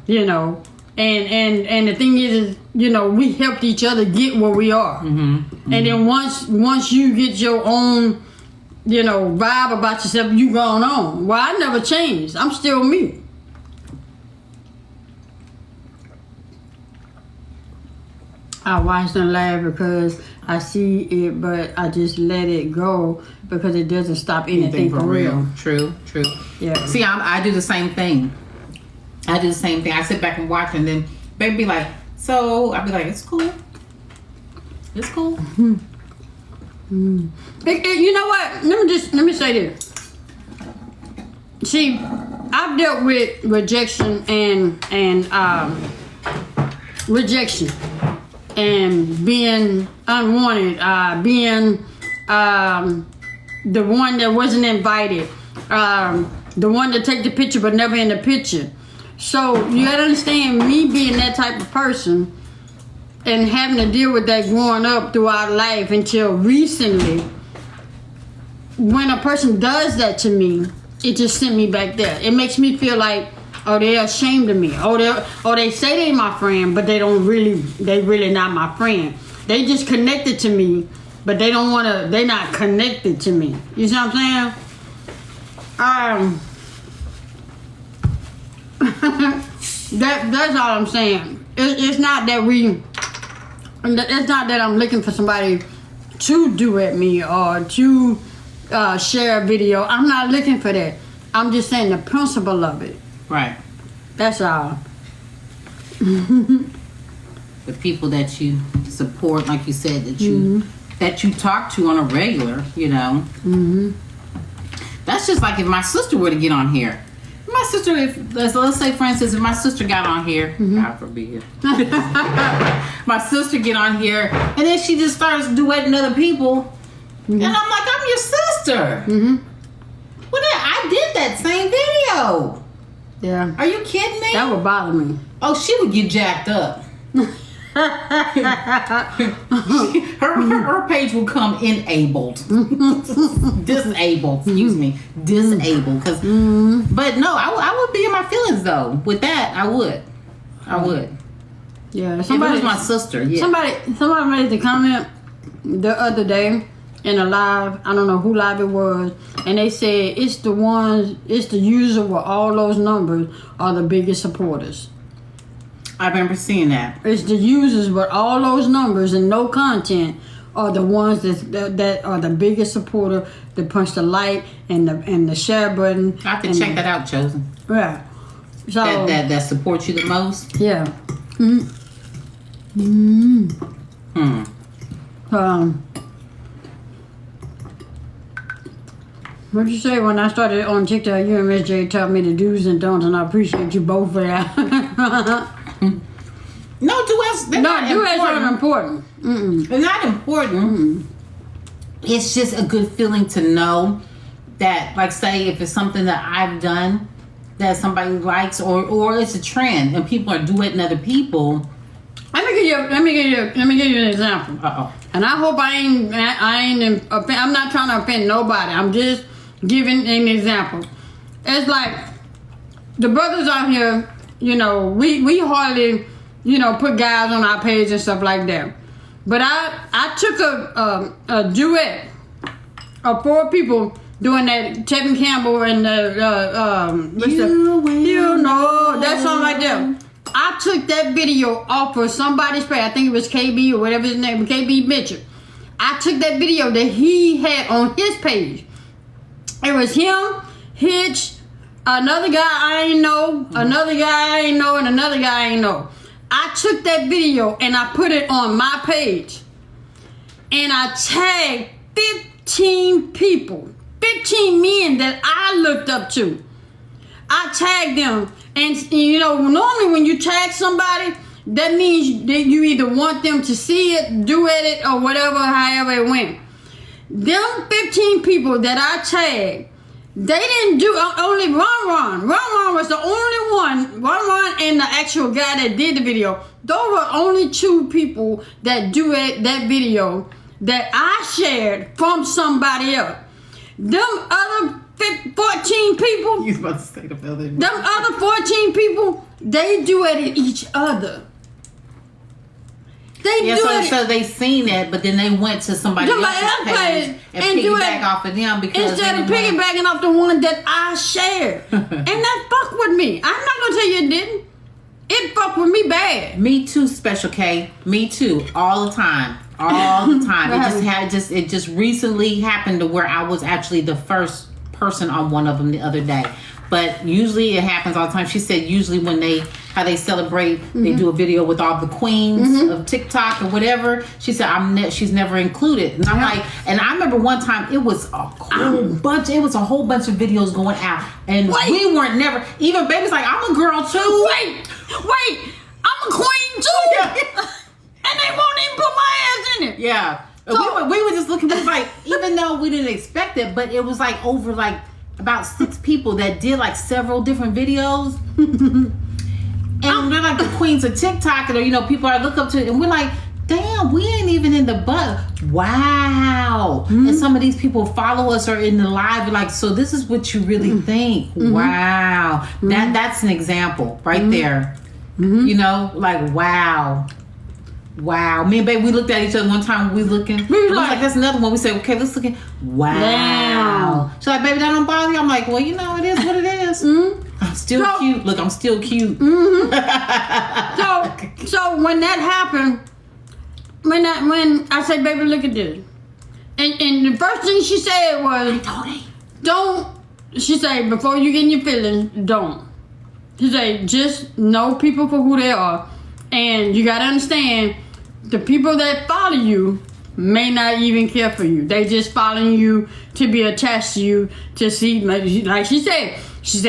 You know, and the thing is, you know, we helped each other get where we are. And then once you get your own, you know, vibe about yourself, you going on. Well, I never changed. I'm still me. I watched and laugh because I see it, but I just let it go because it doesn't stop anything for real. True. Yeah. See, I do the same thing. I sit back and watch, and then baby be like, so I'll be like, it's cool. It's cool. You know what? Let me say this. See, I've dealt with rejection and rejection and being unwanted, being the one that wasn't invited, the one to take the picture but never in the picture. So you gotta understand, me being that type of person and having to deal with that growing up throughout life until recently, when a person does that to me, it just sent me back there. It makes me feel like, oh, they're ashamed of me. Oh, they say they my friend, but they really not my friend. They just connected to me, but they not connected to me. You see what I'm saying? That's all I'm saying. It's not that I'm looking for somebody to duet me or to share a video. I'm not looking for that. I'm just saying the principle of it. Right. That's all. The people that you support, like you said, that you talk to on a regular, you know. That's just like if my sister were to get on here. My sister, let's say for instance, if my sister got on here, God forbid, my sister get on here, and then she just starts duetting other people, and I'm like, I'm your sister. Well, I did that same video. Yeah. Are you kidding me? That would bother me. Oh, she would get jacked up. her page will come enabled. Disabled, excuse me. Disabled. But no, I would be in my feelings though. With that, I would. Yeah, If it was my sister, yeah. Somebody made the comment the other day in a live, I don't know who live it was, and they said it's the user with all those numbers are the biggest supporters. I remember seeing that. It's the users with all those numbers and no content are the ones that are the biggest supporter. That punch the like and the share button. I have to check that out, Chosen. Yeah. So That supports you the most. yeah. What'd you say when I started on TikTok? You and Miss J taught me the do's and don'ts, and I appreciate you both for that. No, duets. Duets aren't important. They're not important. It's just a good feeling to know that, like, say, if it's something that I've done that somebody likes, or it's a trend and people are duetting other people. Let me give you an example. And I hope I'm not trying to offend nobody. I'm just giving an example. It's like the brothers out here, you know, we hardly, you know, put guys on our page and stuff like that. But I took a duet of 4 people doing that Tevin Campbell and you know, that song right there. I took that video off of somebody's page. I think it was KB or whatever his name, KB Mitchell. I took that video that he had on his page. It was him, Hitch, another guy I ain't know, another guy I ain't know, and another guy I ain't know. I took that video and I put it on my page. And I tagged 15 people, 15 men that I looked up to. I tagged them. And, you know, normally when you tag somebody, that means that you either want them to see it, duet it, or whatever, however it went. Them 15 people that I tagged, they didn't do only Ron. Ron was the only one. Ron and the actual guy that did the video. Those were only 2 people that duet that video that I shared from somebody else. Them other 14 people. You was about to say the other. Them other 14 people, they duetted each other. So they seen it, but then they went to somebody else's page and piggyback off of them because instead of piggybacking off the one that I shared. And that fucked with me. I'm not gonna tell you it didn't. It fucked with me bad. Me too, Special K. Me too. All the time. all the time. What It just recently happened to where I was actually the first person on one of them the other day. But usually it happens all the time. She said usually when how they celebrate, they do a video with all the queens of TikTok or whatever. She said she's never included. And I'm like, and I remember one time it was a whole bunch of videos going out, and we weren't never. Even baby's like, I'm a girl too. Wait, I'm a queen too. And they won't even put my ass in it. Yeah. So, we were just looking, we was like, even though we didn't expect it, but it was like over like about 6 people that did like several different videos. And they're like the queens of TikTok, and people I look up to, and we're like, damn, we ain't even in the butt. Wow. And some of these people follow us or in the live, like, so this is what you really think. Wow. That's an example right there. Like, wow. Wow. Me and baby, we looked at each other one time. We looking. We was like, that's another one. We said, okay, let's look at. Wow. She's like, baby, that don't bother you? I'm like, well, it is what it is. I'm still cute. Look, I'm still cute. So when that happened, when I said, baby, look at this. And the first thing she said was, don't. She said, before you get in your feelings, don't. She said, just know people for who they are. And you gotta understand, the people that follow you may not even care for you. They just following you to be attached to you, to see, like she said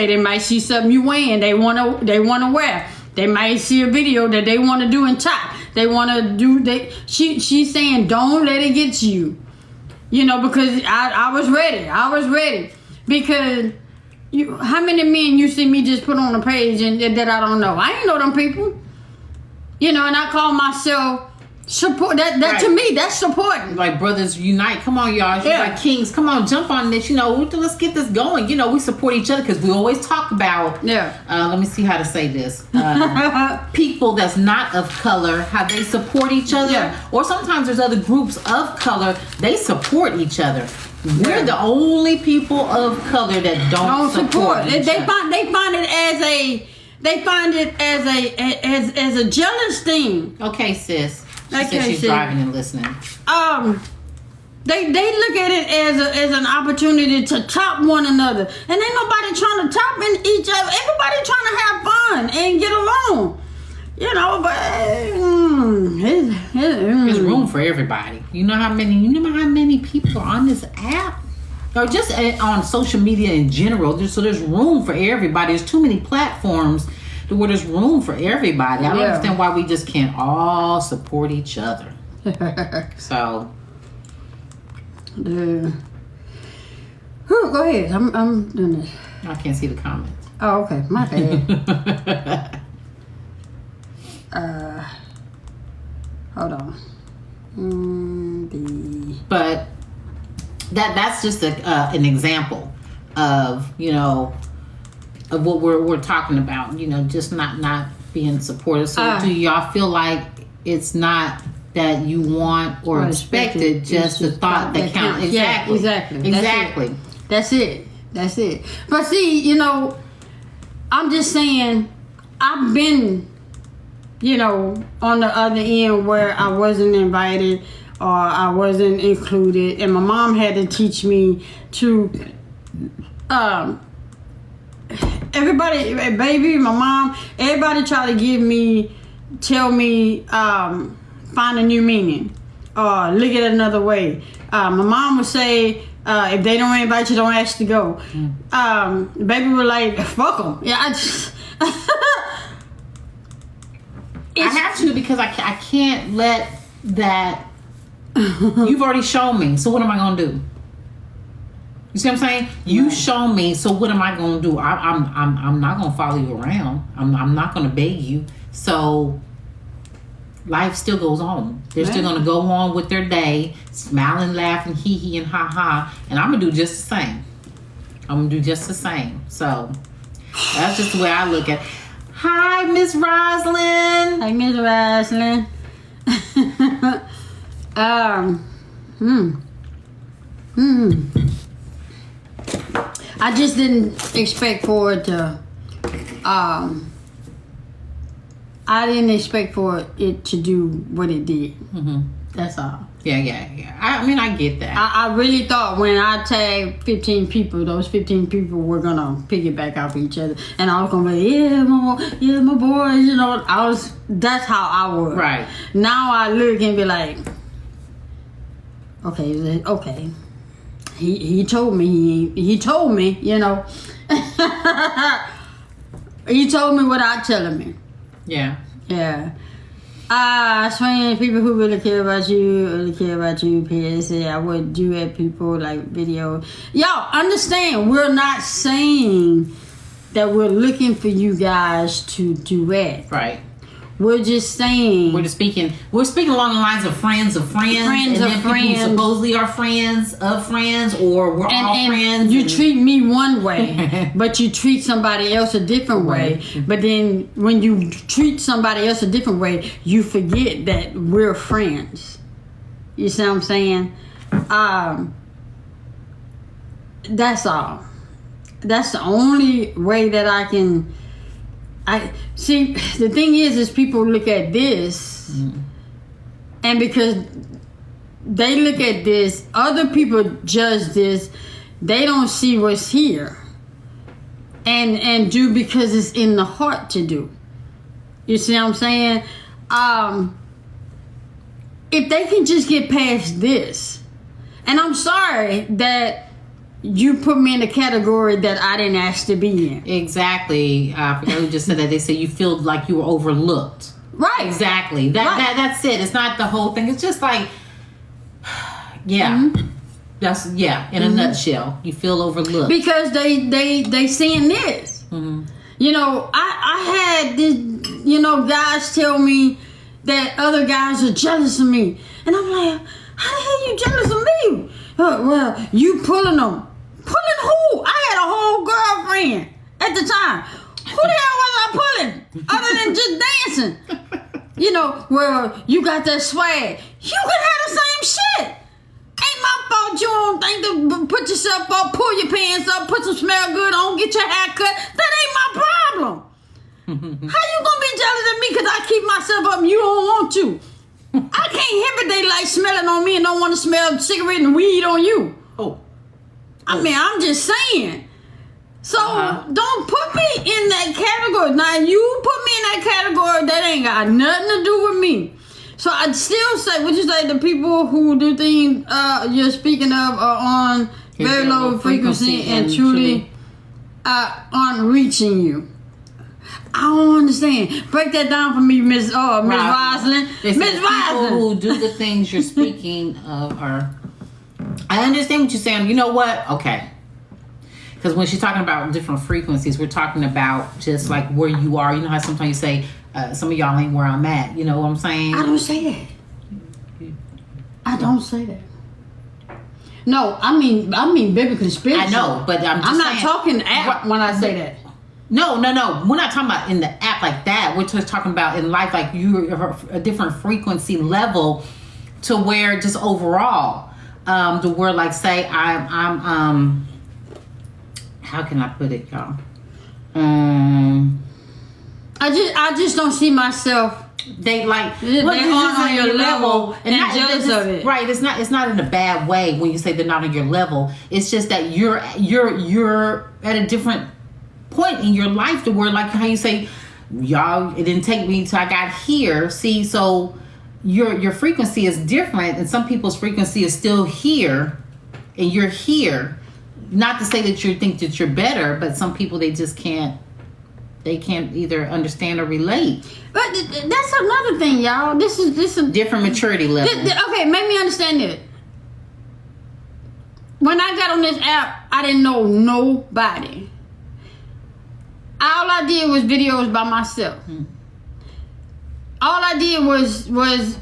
they might see something you wearing, they wanna wear. They might see a video that they wanna do in top. They wanna do, she's saying, don't let it get to you. Because I was ready. Because how many men you see me just put on a page and that I don't know? I ain't know them people. And I call myself support. That right. To me, that's supporting. Like brothers unite. Come on, y'all. She's like kings. Come on, jump on this. Let's get this going. We support each other because we always talk about. Yeah. Let me see how to say this. People that's not of color, how they support each other. Yeah. Or sometimes there's other groups of color. They support each other. We're the only people of color that don't support. Each they other. find it as a. They find it as a jealous thing. Okay, sis. She said she's driving and listening. They look at it as an opportunity to top one another, and ain't nobody trying to top each other. Everybody trying to have fun and get along. But there's room for everybody. You know how many people are on this app? Or just on social media in general. There's room for everybody. There's too many platforms where there's room for everybody. I don't understand why we just can't all support each other. So. Go ahead. I'm doing this. I can't see the comments. Oh, okay. My bad. Hold on. But that's just an example of of what we're talking about. Just not being supportive. So do y'all feel like it's not that you want or expect it, just the thought that counts? Exactly. That's it. But see, I'm just saying, I've been, on the other end where I wasn't invited or I wasn't included, and my mom had to teach me to, everybody, baby, my mom, everybody try to tell me, find a new meaning, or look at it another way. My mom would say, if they don't invite you, don't ask to go. Baby was like, fuck them. Yeah, I have to, because I can't let that. You've already shown me, so what am I gonna do? You see what I'm saying? You show me, so what am I gonna do? I'm not gonna follow you around. I'm not gonna beg you. So life still goes on. They're still gonna go on with their day, smiling, laughing, hee hee and ha ha, and I'm gonna do just the same. So that's just the way I look at it. Hi, Miss Roslyn. Hey, Miss Roslyn. I just didn't expect for it to. I didn't expect for it to do what it did. That's all. Yeah. I mean, I get that. I really thought when I tagged 15 people, those 15 people were gonna piggyback off each other, and I was gonna be my boys, you know. That's how I was. Right. Now I look and be like, okay. He told me, you know. He told me without telling me. Yeah. Yeah. Swinging people who really care about you, PSA. I would duet people like video. Y'all understand, we're not saying that we're looking for you guys to duet. Right. We're just saying We're speaking along the lines of friends of friends. Friends and of then people friends. who supposedly are friends of friends, or we're all and friends. you and- treat me one way, but you treat somebody else a different way. But then when you treat somebody else a different way, you forget that we're friends. You see what I'm saying? That's all. That's the only way that I can. I see. The thing is people look at this, and because they look at this, other people judge this. They don't see what's here, and do because it's in the heart to do. You see what I'm saying? If they can just get past this, and I'm sorry that you put me in a category that I didn't ask to be in. Exactly. I forgot who just said that. They say you feel like you were overlooked. Right. Exactly. That's it. It's not the whole thing. It's just like, yeah. That's in a nutshell. You feel overlooked Because they seeing this. You know, I had this, you know, guys tell me that other guys are jealous of me. And I'm like, how the hell you jealous of me? Well, you pulling them. Pulling who? I had a whole girlfriend at the time. Who the hell was I pulling? Other than just dancing. You know, well, you got that swag. You can have the same shit. Ain't my fault you don't think to put yourself up, pull your pants up, put some smell good on, get your hair cut. That ain't my problem. How you gonna be jealous of me because I keep myself up and you don't want to? I can't help it they like smelling on me and don't want to smell cigarette and weed on you. Oh. I mean, I'm just saying. So don't put me in that category. Now you put me in that category, that ain't got nothing to do with me. So I'd still say, would you say the people who do things you're speaking of are on very low frequency and truly aren't reaching you? I don't understand. Break that down for me, Miss Roslyn. Miss People Roslyn. who do the things you're speaking of are. I understand what you're saying. You know what? Okay. Because when she's talking about different frequencies, we're talking about just like where you are. You know how sometimes you say, some of y'all ain't where I'm at. You know what I'm saying? I don't say that. I don't say that. No, I mean biblically spiritual. I know, but I'm just not saying, talking app when I say that. No. We're not talking about in the app like that. We're just talking about in life, like you're a different frequency level to where just overall, to where like say I'm how can I put it, y'all? I just don't see myself. They like They're just on your level and jealous of it. Right. It's not in a bad way when you say they're not on your level. It's just that you're at a different point in your life to where, like how you say, y'all, it didn't take me till I got here. See, so your frequency is different, and some people's frequency is still here, and you're here. Not to say that you think that you're better, but some people they just can't. They can't either understand or relate. But that's another thing, y'all. This is Different maturity level. Okay, make me understand it. When I got on this app, I didn't know nobody. All I did was videos by myself. All I did was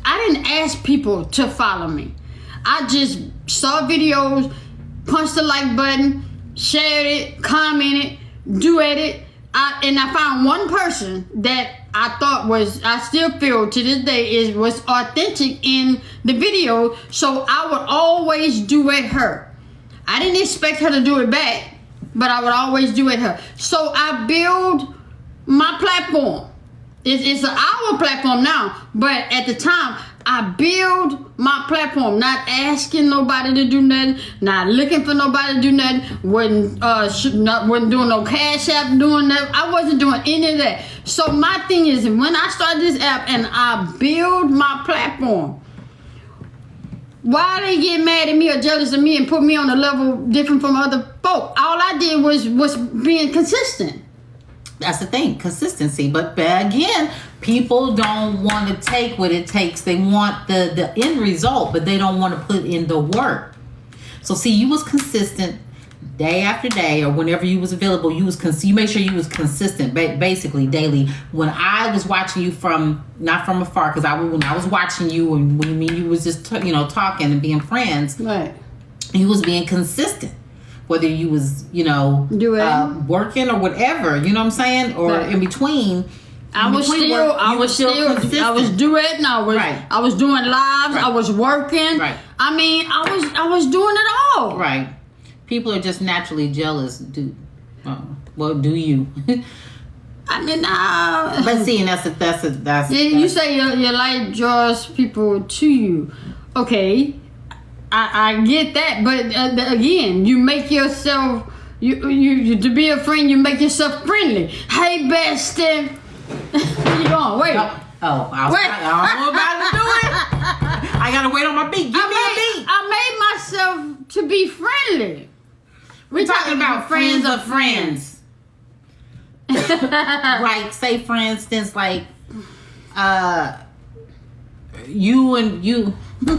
I didn't ask people to follow me. I just saw videos, punched the like button, shared it, commented, duetted it. And I found one person that I thought I still feel to this day was authentic in the video, so I would always duet her. I didn't expect her to do it back, but I would always duet her. So I build my platform. It's an hour platform now, but at the time, I build my platform, not asking nobody to do nothing, not looking for nobody to do nothing. Wasn't doing no Cash App, doing that. I wasn't doing any of that. So my thing is, when I started this app and I build my platform, why they get mad at me or jealous of me and put me on a level different from other folk? All I did was being consistent. That's the thing, consistency. But again, people don't want to take what it takes. They want the end result, but they don't want to put in the work. So see, you was consistent day after day, or whenever you was available, you made sure you was consistent, basically daily. When I was watching you not from afar, because when I was watching you, and when you was just talking and being friends, Right. you was being consistent. Whether you was working or whatever, you know what I'm saying, or Right. in between. I was duetting. I was doing lives. Right. I was working. Right. I mean, I was doing it all. Right. People are just naturally jealous. Do you? I mean, But see, and that's. You say your light draws people to you. Okay, I get that, but again, you make yourself. You to be a friend, you make yourself friendly. Hey, bestie. Where you going? Wait. I don't know about to do it. I gotta wait on my beat. Give me a beat. I made myself to be friendly. We're talking about friends of friends. Like, say for instance, like you and you. No.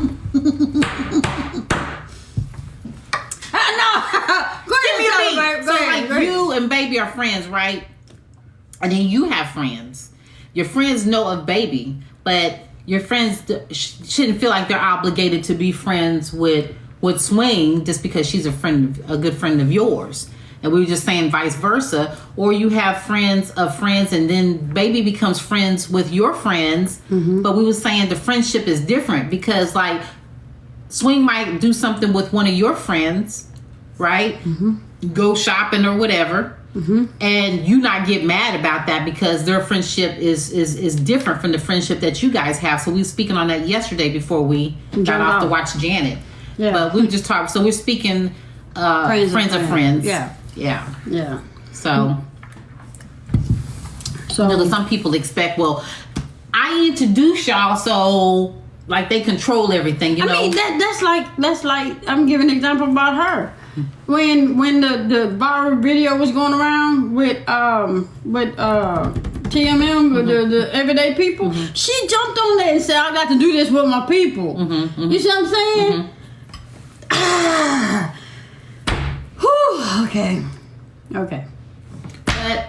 Give me a beat. So like you and baby are friends, right? And then you have friends. Your friends know of baby, but your friends shouldn't feel like they're obligated to be friends with Swing just because she's a good friend of yours. And we were just saying vice versa. Or you have friends of friends, and then baby becomes friends with your friends. Mm-hmm. But we were saying the friendship is different because like Swing might do something with one of your friends, right? Mm-hmm. Go shopping or whatever. Mm-hmm. And you not get mad about that because their friendship is different from the friendship that you guys have. So we were speaking on that yesterday before we got off to watch Janet. Yeah. But we were just talking. So we're speaking friends of friends. Yeah. So some people expect, well, I introduce y'all, so like they control everything. You know, I mean that's like I'm giving an example about her. When the viral video was going around with TMM, with the everyday people, she jumped on there and said, I got to do this with my people. You see what I'm saying? Okay. But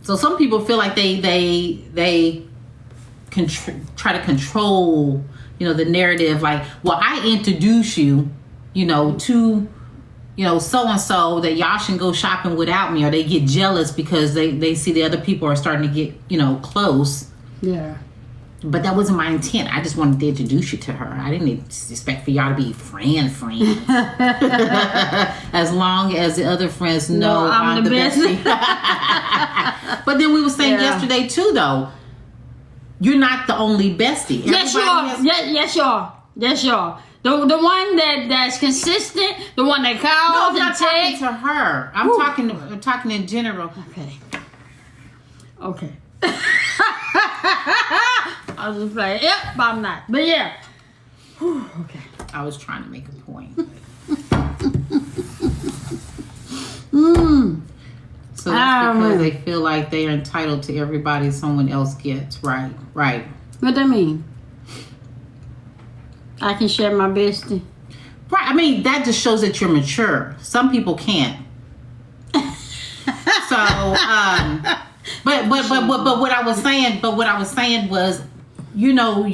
so some people feel like they try to control, the narrative. Like, well, I introduce you, to so and so that y'all shouldn't go shopping without me, or they get jealous because they see the other people are starting to get close. Yeah. But that wasn't my intent. I just wanted to introduce you to her. I didn't expect for y'all to be friends. As long as the other friends know I'm the bestie. But then we were saying yesterday too, though, you're not the only bestie. Yes, you are. Yes, you are. The one that's consistent, the one that calls. No, I'm not talking to her. I'm talking in general. Okay. I was just like, yep, but I'm not. But yeah. Okay. I was trying to make a point. So that's because they feel like they are entitled to everybody someone else gets. Right. What that mean? I can share my bestie. Right. I mean, that just shows that you're mature. Some people can't. So, but what I was saying was, you're not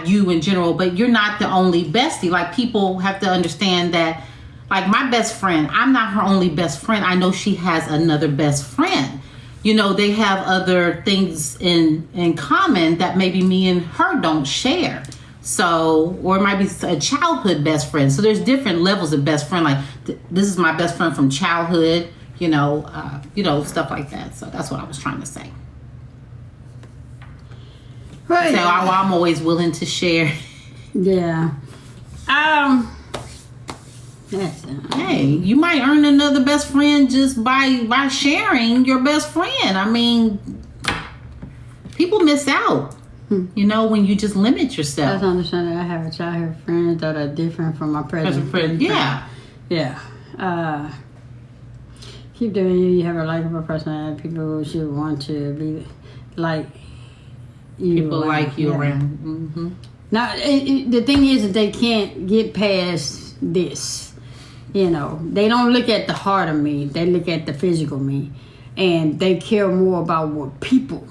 you in general, but you're not the only bestie. Like, people have to understand that, like, my best friend, I'm not her only best friend. I know she has another best friend. They have other things in common that maybe me and her don't share. So, or it might be a childhood best friend. So there's different levels of best friend. Like, this is my best friend from childhood, stuff like that. So that's what I was trying to say. Right. So I'm always willing to share. Yeah. That's Hey, you might earn another best friend just by sharing your best friend. I mean, people miss out. You know, when you just limit yourself. That's understanding. I have childhood friends that are different from my present friends. Yeah. Yeah. Keep doing you. You have a likable person. People should want to be like you. People like you yeah. around. Mm-hmm. Now, the thing is that they can't get past this. You know, they don't look at the heart of me. They look at the physical me. And they care more about what people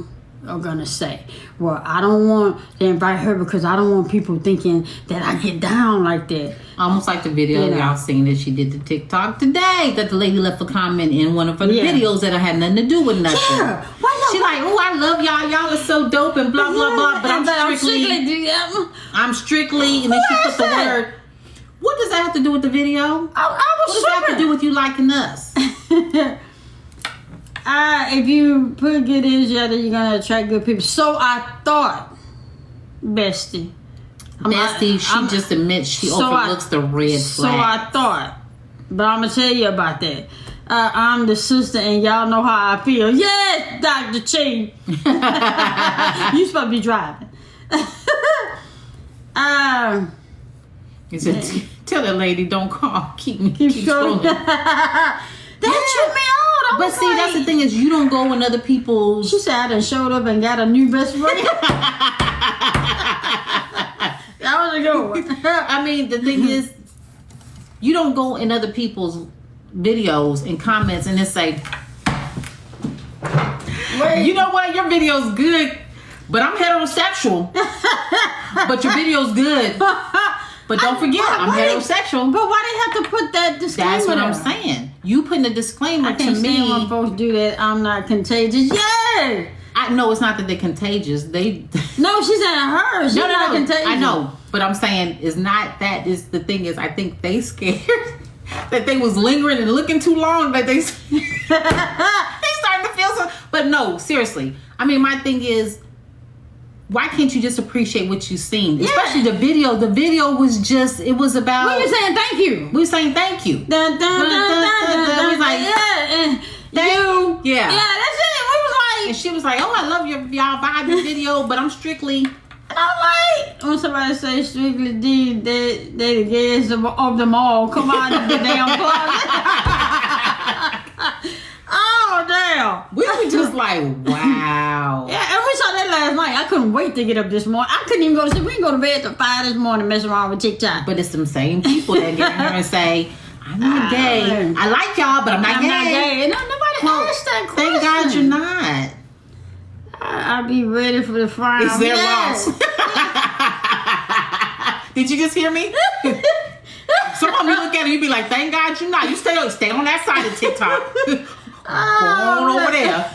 are going to say. Well, I don't want to invite her because I don't want people thinking that I get down like that. Almost like the video y'all seen that she did the TikTok today, that the lady left a comment in one of her videos that had nothing to do with nothing. Yeah. She like, oh, I love y'all. Y'all are so dope and blah, blah, blah. But I'm strictly, and then she put the word. What does that have to do with the video? What does that have to do with you liking us? If you put good energy out there, you're going to attract good people. So I thought, bestie. She just admits she overlooks the red flag. So I thought. But I'm going to tell you about that. I'm the sister, and y'all know how I feel. Yes, Dr. Chi. You supposed to be driving. He said, tell that lady, don't call. Keep scrolling. That tripped me out. But see, that's the thing is you don't go in other people's... She said I done showed up and got a new best friend. That was a good one. I mean, the thing is, you don't go in other people's videos and comments and then say, you know what, your video's good, but I'm heterosexual. But your video's good. But don't forget, I'm heterosexual. But why they have to put that disclaimer? That's what I'm saying. You putting a disclaimer I can't to me. stand when folks do that. I'm not contagious. Yeah. I know it's not that they're contagious. No, she's saying her. She's not contagious. I know, but I'm saying is not that. Is the thing is I think they scared that they was lingering and looking too long. That they starting to feel so. But no, seriously. I mean, my thing is, why can't you just appreciate what you've seen? Yeah. Especially the video. The video was just, it was about... We were saying thank you. We were saying thank you. Dun, dun, dun, dun, dun, we was like, yeah, thank you. Yeah, that's it. We was like... And she was like, oh, I love y'all vibe video, but I'm strictly... I'm like, when somebody say strictly D, they the gays of them all. Come on, the damn closet. Oh, damn. We were just like, wow. Yeah, and we saw that last night. I couldn't wait to get up this morning. I couldn't even go to sleep. We didn't go to bed till 5 this morning messing around with TikTok. But it's some same people that get in here and say, I'm not gay. I like y'all, but I'm not gay. No, nobody asked that question. Thank God you're not. I'll be ready for the frown. It's their loss. Did you just hear me? Sometimes you look at it, you be like, thank God you're not. You stay on that side of TikTok. Go on over there.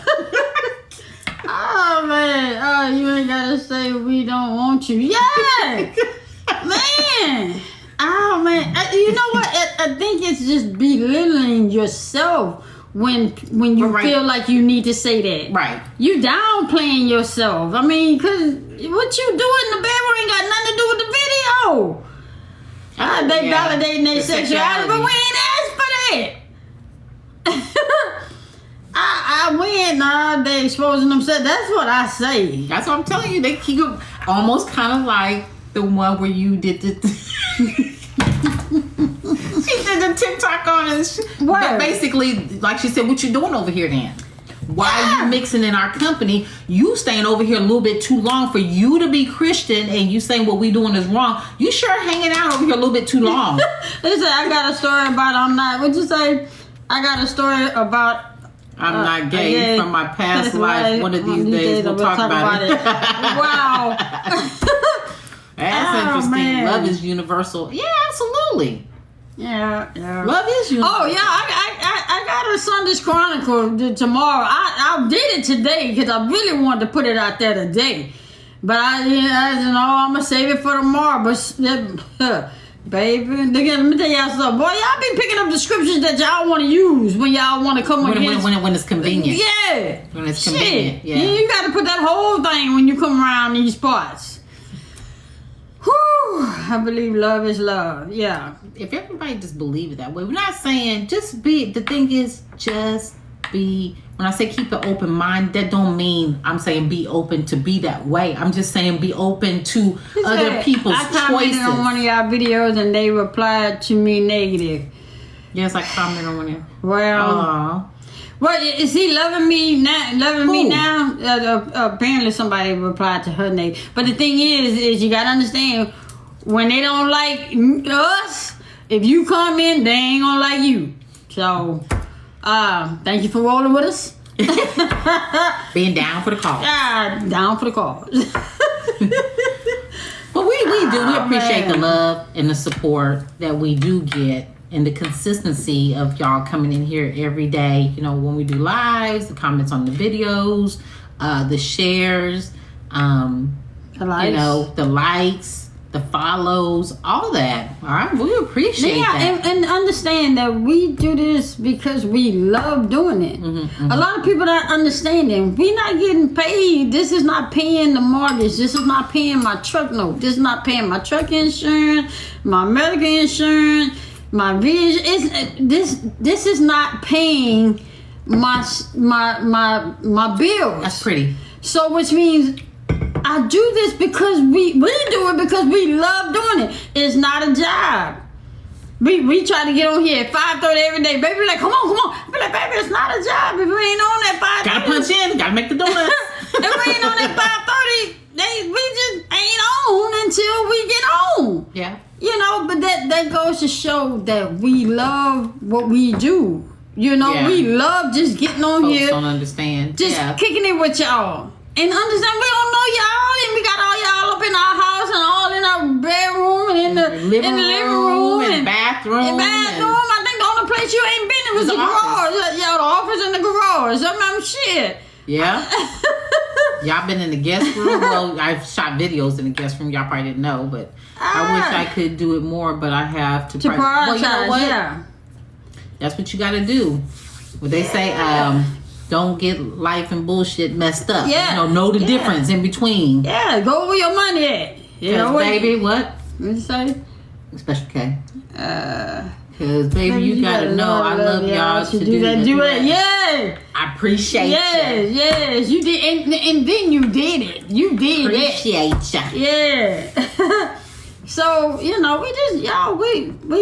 Oh, man. Oh, you ain't got to say we don't want you. Yeah. Man. Oh, man. You know what? I think it's just belittling yourself when you feel like you need to say that. Right. You downplaying yourself. I mean, because what you do in the bedroom ain't got nothing to do with the video. They validating their sexuality, but we ain't asked for that. I win. They exposing themselves. That's what I say. That's what I'm telling you. They keep almost kind of like the one where you did the... She did the TikTok on and basically, like she said, what you doing over here then? Why are you mixing in our company? You staying over here a little bit too long for you to be Christian, and you saying what we doing is wrong. You sure hanging out over here a little bit too long. They say I got a story about what'd you say? I got a story about I'm not gay from my past life. One of these days we'll talk about it. Wow. That's interesting. Man. Love is universal. Yeah, absolutely. Yeah. Love is universal. Oh yeah, I got a Sunday's Chronicle tomorrow. I did it today because I really wanted to put it out there today, but I I'm gonna save it for tomorrow. But Baby, let me tell y'all something. Boy, y'all be picking up the scriptures that y'all want to use when y'all want to come against. When it's convenient. Yeah. When it's Shit. convenient. Yeah. You got to put that whole thing when you come around these parts. Whew. I believe love is love. Yeah. If everybody just believe it that way, we're not saying just be. The thing is, just be. When I say keep an open mind, that don't mean I'm saying be open to be that way. I'm just saying be open to other people's choices. I commented on one of y'all videos and they replied to me negative. Yes, I commented on it. Well, well, is he loving me now? Me now? Apparently, somebody replied to her negative. But the thing is you gotta understand when they don't like us. If you come in, they ain't gonna like you. So. Thank you for rolling with us. Being down for the cause. Down for the cause. But we do. We appreciate the love and the support that we do get and the consistency of y'all coming in here every day. You know, when we do lives, the comments on the videos, the shares, the likes. You know, the likes, the follows, all that. All right, we appreciate that. And understand that we do this because we love doing it. A lot of people not understanding. We're not getting paid. This is not paying the mortgage. This is not paying my truck note. This is not paying my truck insurance, my medical insurance, my vision. This is not paying my bills. That's pretty. So which means I do this because we do it because we love doing it. It's not a job. We try to get on here at 5:30 every day. Baby like, come on. Be like, baby, it's not a job. If we ain't on that 5:30. Gotta punch in, gotta make the donuts. If we ain't on that 5:30, we just ain't on until we get on. Yeah. You know, but that goes to show that we love what we do. You know, we love just getting on Folks here. Don't understand. Just kicking it with y'all. And understand we don't know y'all, and we got all y'all up in our house and all in our bedroom and in the living room and bathroom. I think the only place you ain't been was the garage. Yeah, the office and the garage. Some shit. Yeah. Y'all been in the guest room. Well, I've shot videos in the guest room. Y'all probably didn't know, but I wish I could do it more. But I have to prioritize. Well, you know what? Yeah. That's what you got to do. What they say. Don't get life and bullshit messed up. Yeah. Know the difference in between. Yeah, go where your money at. You know what? Baby, what? What you say? Special K. Cause baby, you gotta know I love y'all to do that. Do it. Yeah. I appreciate Yes, you did, and then you did it. You did appreciate it. Yeah. So, you know, we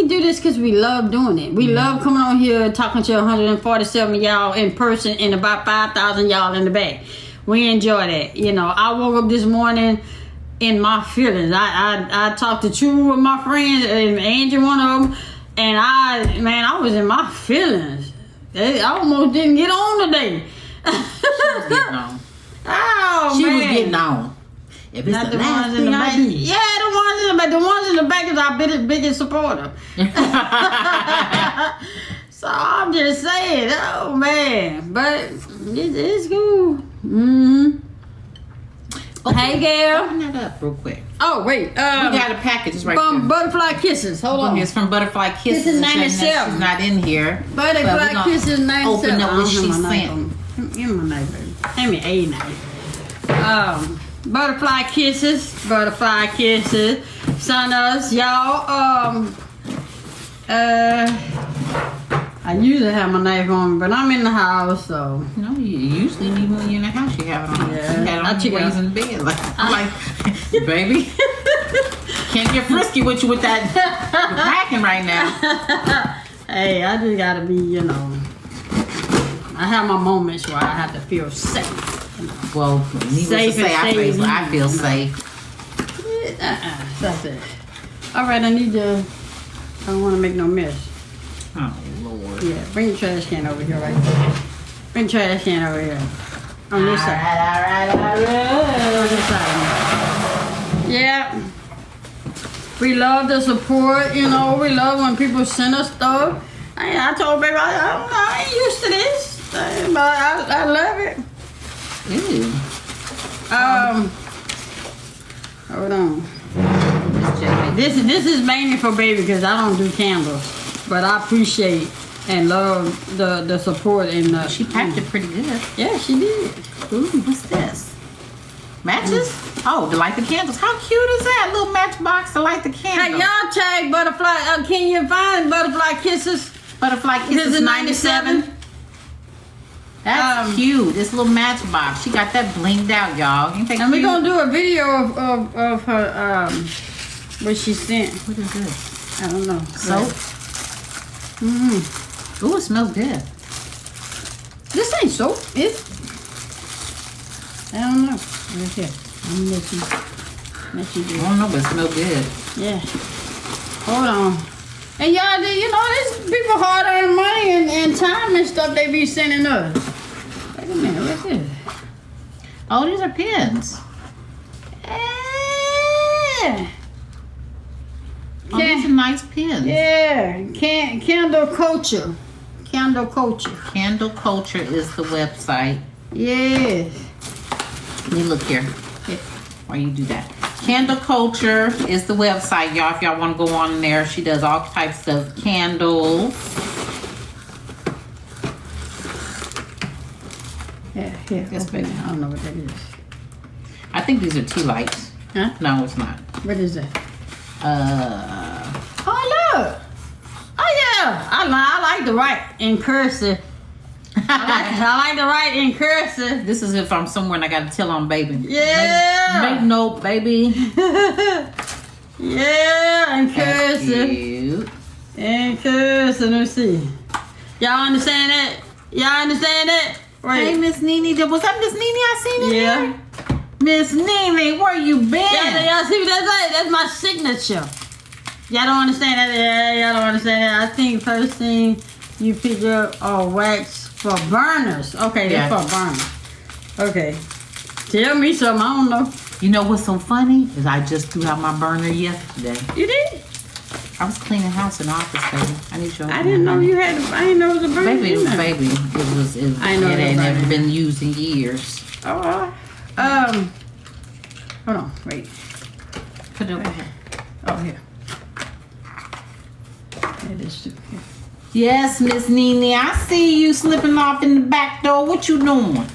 do this because we love doing it. We love coming on here talking to 147 y'all in person and about 5,000 y'all in the back. We enjoy that. You know, I woke up this morning in my feelings. I talked to two of my friends, and Angie one of them, and I was in my feelings. I almost didn't get on today. She was getting on. Oh, she man. was getting on. If it's Not the last ones thing in the I back. do. Yeah, the ones in the back. The ones in the back is our biggest supporter. So I'm just saying, oh man, but it's cool. Okay. Hey, Gail. Open that up real quick. Oh wait, We got a package. It's right from there. Butterfly Kisses. Hold on. It's from Butterfly Kisses. Kisses and Shannon, 97. She's not in here. Butterfly Kisses 97. Open up what she sent. sent. Give me my knife, baby. Give me a knife. Butterfly Kisses. Butterfly Kisses. Send us, y'all. I usually have my knife on, but I'm in the house, so. No, you usually even when you're in the house, you have it on. Yeah. You had it on when you in the bed. I'm like, baby, can't get frisky with you with that. You're packing right now. Hey, I just gotta be, you know. I have my moments where I have to feel safe. You know. Well, needless to Safe say, and I feel safe. That's it. All right, I don't want to make no mess. Oh, Lord. Yeah, bring the trash can over here right there. Bring the trash can over here. On this side. All right. On this side. Yeah. We love the support, you know. We love when people send us stuff. I told baby, I ain't used to this. But I love it. Ew. Hold on. Miss J This is mainly for baby because I don't do candles, but I appreciate and love the support and She packed it pretty good. Yeah, she did. Ooh, what's this? Matches? Oh, to light the candles. How cute is that? Little matchbox to light the Hey, candle. y'all tag Butterfly. Can you find Butterfly Kisses? Butterfly This Kisses is 97. That's cute. This little matchbox. She got that blinged out, y'all. Ain't that And we're cute? gonna do a video of her what she sent. What is this? I don't know. Soap? Ooh, it smells good. This ain't soap. It's I don't know. Right here. I'm gonna let you do I it. don't know, but it smells good. Yeah. Hold on. And y'all, you know, there's people hard earning money and time and stuff they be sending us. Wait a minute, what's this? Oh, these are pins. Yeah. Oh, these are nice pins. Yeah. Candle Culture. Candle Culture. Candle Culture is the website. Yes. Let me look here. Why you do that? Candle Culture is the website, y'all. If y'all want to go on there, she does all types of candles. Yeah, here. Yes, open baby. it. I don't know what that is. I think these are tea lights. Huh? No, it's not. What is that? Uh, Oh, look. Oh, yeah. I like to write in cursive. I like to write in cursive. this is if I'm somewhere and I got to tell on baby. Yeah. Make note, baby. Yeah, in That's cursive. cute. In cursive. Let me see. Y'all understand that? Y'all understand that? Hey, Miss Nene. Was that Miss Nene I seen in Yeah. here? Miss Nene, where you been? Y'all see what that's like? That's my signature. Y'all don't understand that? Yeah, y'all don't understand that. I think first thing you pick up are wax for burners. Okay, Yeah. that's for burners. Okay. Tell me something. I don't know. You know what's so funny? Is I just threw out my burner yesterday. You did? I was cleaning house in the office, baby. I need your I didn't know you had. I didn't know it was a burner. Baby, it was in there. baby. It I know it it ain't was never burner. been used in years. Oh. Hold on. Wait. Put it over here. Oh, here. It is too. Here. Yes, Miss Nene, I see you slipping off in the back door. What you doing?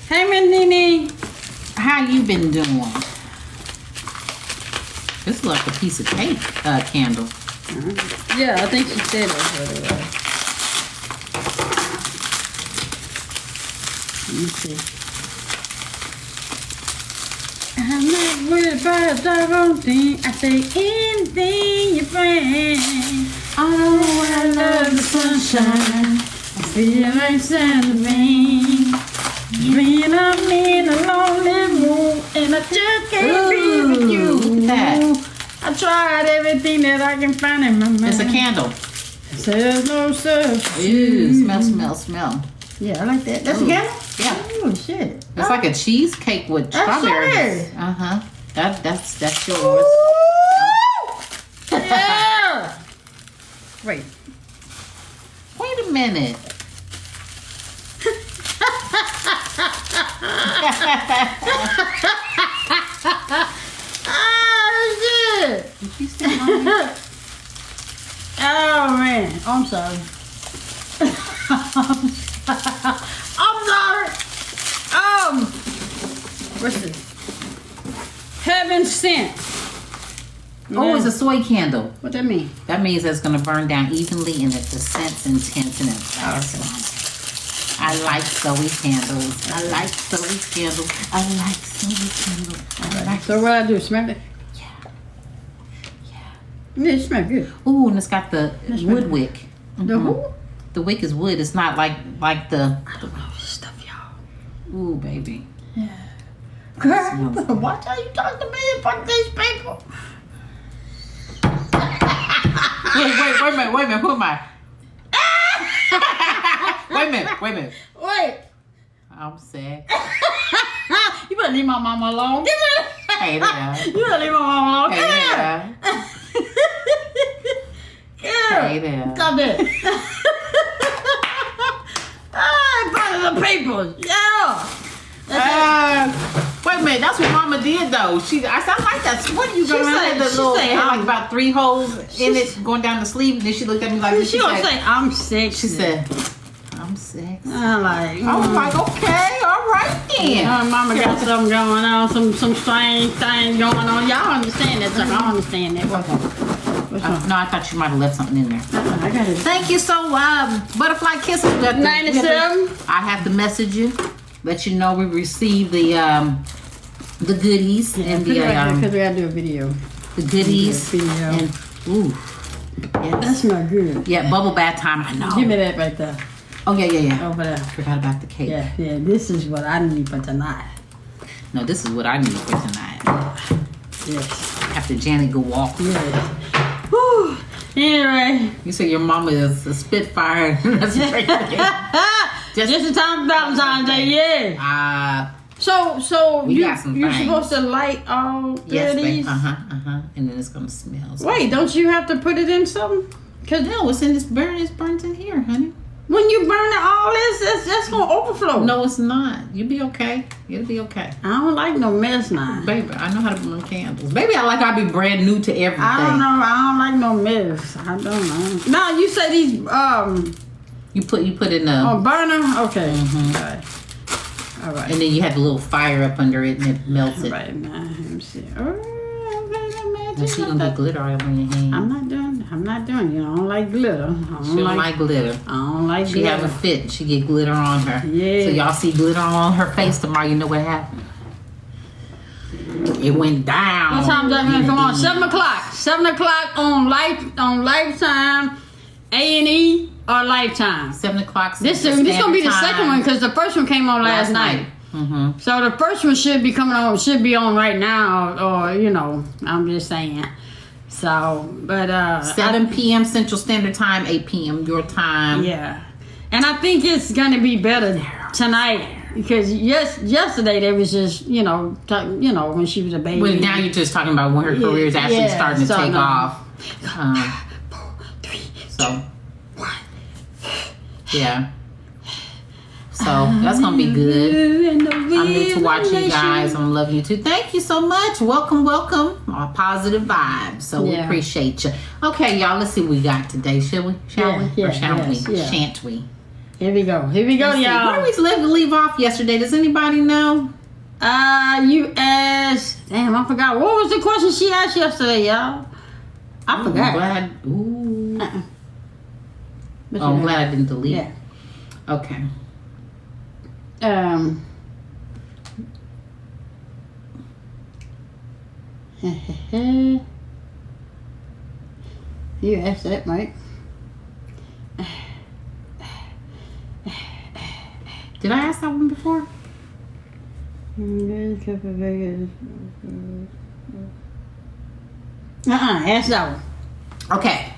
Hey, Miss Nene. How you been doing? This is like a piece of cake candle. Yeah, I think she said that's what it was. Let me see. I'm not worried about a doggone thing. I say anything you bring. I love the sunshine. I feel like Santa rain. When I'm in a lonely room and I just can't be with you. Look at that. I tried everything that I can find in my mind. It's a candle. Says no substitute. Ooh, smell. Yeah, I like that. That's a Ooh. candle? Yeah. Oh, shit. It's like a cheesecake with That's strawberries. right. Uh-huh. That's yours. Yeah. Wait. Wait a minute. Oh, shit. Did you say mommy? Oh, man. I'm sorry. I'm sorry. What's this? Heaven sent. Oh, it's a soy candle. What that mean? That means it's gonna burn down evenly and it's the scent's intense and it's awesome. I like Zoe candles. I like Zoe candles. I like Zoe candles. I like So what I do? Smell it? Yeah. Yeah, it smells good. Ooh, and it's got the That's wood right. wick. The who? The wick is wood. It's not like the. I don't know this stuff, y'all. Ooh, baby. Girl, Smells good. watch how you talk to me about these people. Wait a minute. Who am I? Wait a minute. Wait. I'm sick. You better leave my mama alone. Give me Hey there. You better leave my mama alone. Hey there. Girl. Hey there. Stop that. Ah, part of the papers. Yeah. Wait a minute. That's what Mama did though. I said, I like that. What are you going to have the little, like about 3 holes in it going down the sleeve? And then she looked at me like this. She gonna say, I'm sexy. She said, I'm sexy. I'm like, I was like, okay, all right then. Mama got something going on, some strange thing going on. Y'all understand that stuff. I don't understand that. No, I thought you might have left something in there. I got it. Thank you so Butterfly Kisses. 97. I have to message you, let you know we received the goodies and the Because we gotta do a video. the goodies Video. and ooh, That yes. smells good. Yeah, bubble bath time. I know. Give me that right there. Oh yeah. Over there. Forgot about the cake. Yeah. This is what I need for tonight. No, this is what I need for tonight. Yes. After Janet go walk. Yes. Whew. Anyway. You say your mama is a Spitfire. That's great. Just in time for Valentine's Day, yeah. So We you're got some things. supposed to light all Yes, these? babe. And then it's gonna smell. Wait, don't you have to put it in something? Cause No, it's in this burn. It's burnt in here, honey. when you burn it all this, that's gonna overflow. No, it's not. You'll be okay. It'll be okay. I don't like no mess now. Baby, I know how to burn candles. Baby, I like I'll be brand new to everything. I don't know. I don't like no mess. I don't know. Now you say these You put in the burner. Okay. Mhm. All right. and then you had the little fire up under it and it melts it. Right now, let me see. And she gonna get glitter all over your hand. I'm not doing. You know, I don't like glitter. She don't like glitter. I don't like She glitter. have a fit. She get glitter on her. Yeah. So y'all see glitter on her face tomorrow. You know what happened? It went down. What time is that gonna come on? 7 o'clock. 7 o'clock on Lifetime, A&E or Lifetime. 7 o'clock. This gonna be the second one because the first one came on last night. Mm-hmm. So the first one should be on right now, or I'm just saying. So, but 7 p.m. Central Standard Time, 8 p.m. your time. yeah, and I think it's gonna be better tonight because yesterday there was just when she was a baby. But now you're just talking about when her career is actually starting to take off. 4, 3, So 1. yeah. So that's gonna be good. I'm new to watching you guys. I'm loving you too. Thank you so much. Welcome. Our positive vibes. So we Yeah. appreciate you. Okay, y'all. Let's see what we got today. Shall we? Yeah, Or shan't we? yeah. Shan't we? Here we go, Let's see. y'all. Where did we leave off yesterday? Does anybody know? You asked. Damn, I forgot. What was the question she asked yesterday, y'all? I forgot. I'm glad. Ooh. What Oh, I'm you glad I didn't delete. Yeah. Okay. You asked that, right? Did I ask that one before? Ask that one. Okay.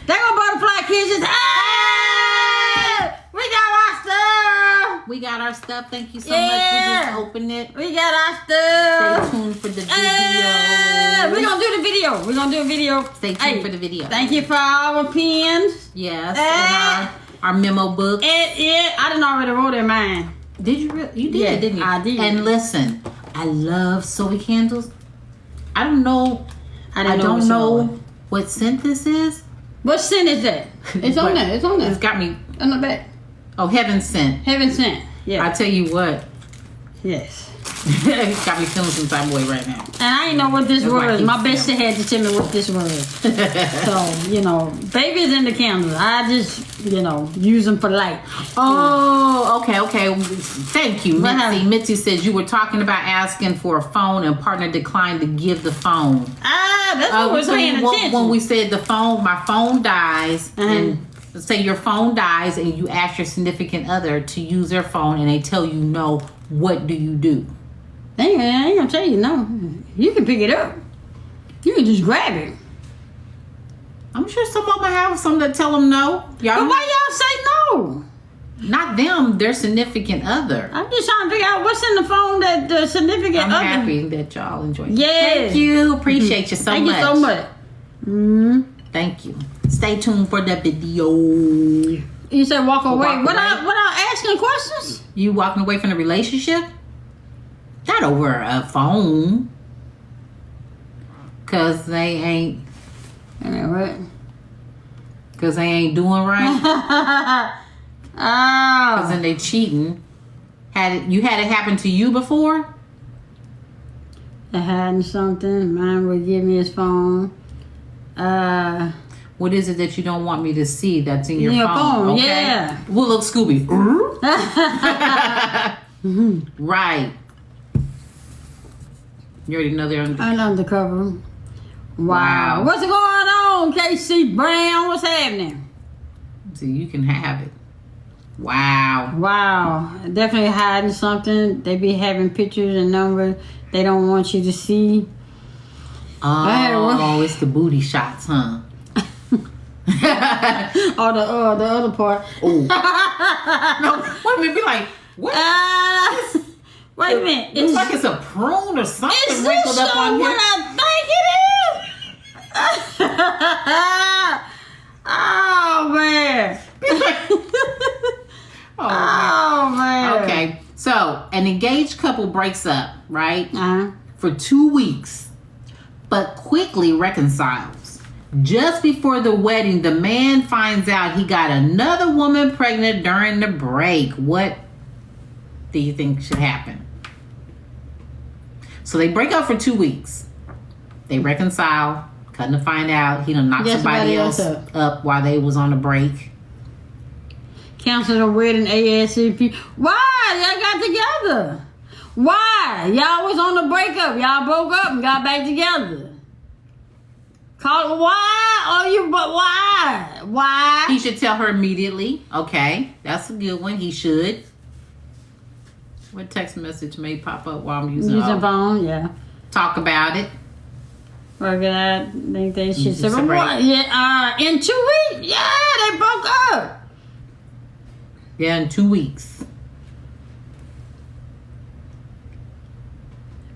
There go Butterfly Kisses. Hey! We got our stuff. We got our stuff. Thank you so Yeah. much. We just opened it. We got our Stay stuff. tuned for the video. We're gonna do the video. We're gonna do a video. Stay tuned Hey, for the video. Thank you for our pens. Yes. Eh. And our memo book. I didn't already wrote in mine. Did you really? You did, Yeah, didn't you? I did. And listen, I love soy candles. I don't know. I what don't scent know was. what scent this is. What scent is that? It's on But there. It's on there. It's got me. On the back. Oh, heaven scent. Heaven scent. I Yeah. tell you what. Yes. It's got me feeling some type of way right now. And I didn't know what this That's why I was. keep My bestie had to tell me what this was. So, baby's in the candles. I just, use them for light. Oh, okay. Thank you, What Mitzi. happened? Mitzi says you were talking about asking for a phone and partner declined to give the phone. That's what we're So paying attention. when we said my phone dies, and say your phone dies, and you ask your significant other to use their phone, and they tell you no, what do you do? I ain't gonna tell you no. You can pick it up. You can just grab it. I'm sure some of them have some that tell them no. Y'all, But why y'all say no? not them, their significant other. I'm just trying to figure out what's in the phone that the significant I'm other. happy that y'all enjoyed it. Yes. Thank you. Appreciate you so Thank much. you so much. Mm-hmm. Thank you. Stay tuned for the video. You said walk away. Walk What away. I asking questions? You walking away from the relationship? Not over a phone. Cause they ain't. What? Cause they ain't doing right. Cause Oh. then they cheating. You had it happen to you before? They're hiding something. Mine would give me his phone. What is it that you don't want me to see that's in your Your phone? phone, Okay. yeah. We'll look Scooby. Right. You already know they're under. I'm undercover. Wow. Wow. What's going on, KC Brown? What's happening? So you can have it. Wow. Wow. Definitely hiding something. They be having pictures and numbers they don't want you to see. Oh, it's the booty shots, huh? Or the other part. Oh. No, wait a minute. Be like, what? Wait a minute. It looks like it's a prune or something Is wrinkled this up on what here. I think it is? Oh man. Oh, Oh man. man. Okay. So, an engaged couple breaks up, right? Uh-huh. For 2 weeks, but quickly reconciles. Just before the wedding, the man finds out he got another woman pregnant during the break. What do you think should happen? So they break up for 2 weeks. They reconcile. Couldn't find out he done knocked Yes, somebody else somebody else up while they was on the break. Cancel the wedding ASAP. Why? Y'all got together. Why? Y'all was on the breakup. Y'all broke up and got back together. Call why? Are you but why? Why? He should tell her immediately. Okay, that's a good one. He should. What text message may pop up while I'm using Using phone, yeah. Talk about it. Work it out. Think they should say, Separate. what? Yeah, in 2 weeks? Yeah, they broke up. Yeah, in 2 weeks.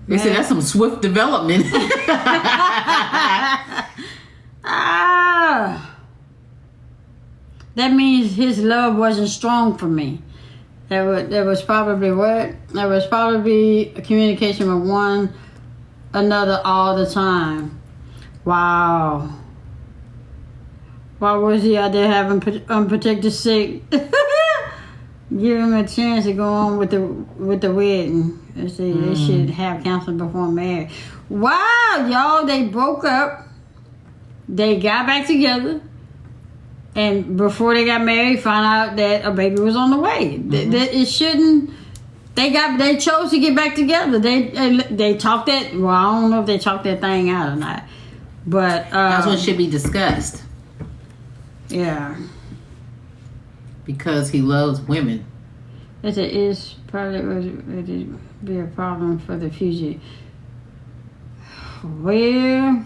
They said that's some swift development. That means his love wasn't strong for me. There was probably what? There was probably a communication with one another all the time. Wow. Why was he out there having unprotected sex? Give him a chance to go on with the wedding. They should have counseling before marriage. Wow, y'all, they broke up. They got back together. And before they got married, found out that a baby was on the way. It shouldn't. They chose to get back together. They talked that. Well, I don't know if they talked that thing out or not. But That's what should be discussed. Yeah. Because he loves women. It is probably would be a problem for the future. Well,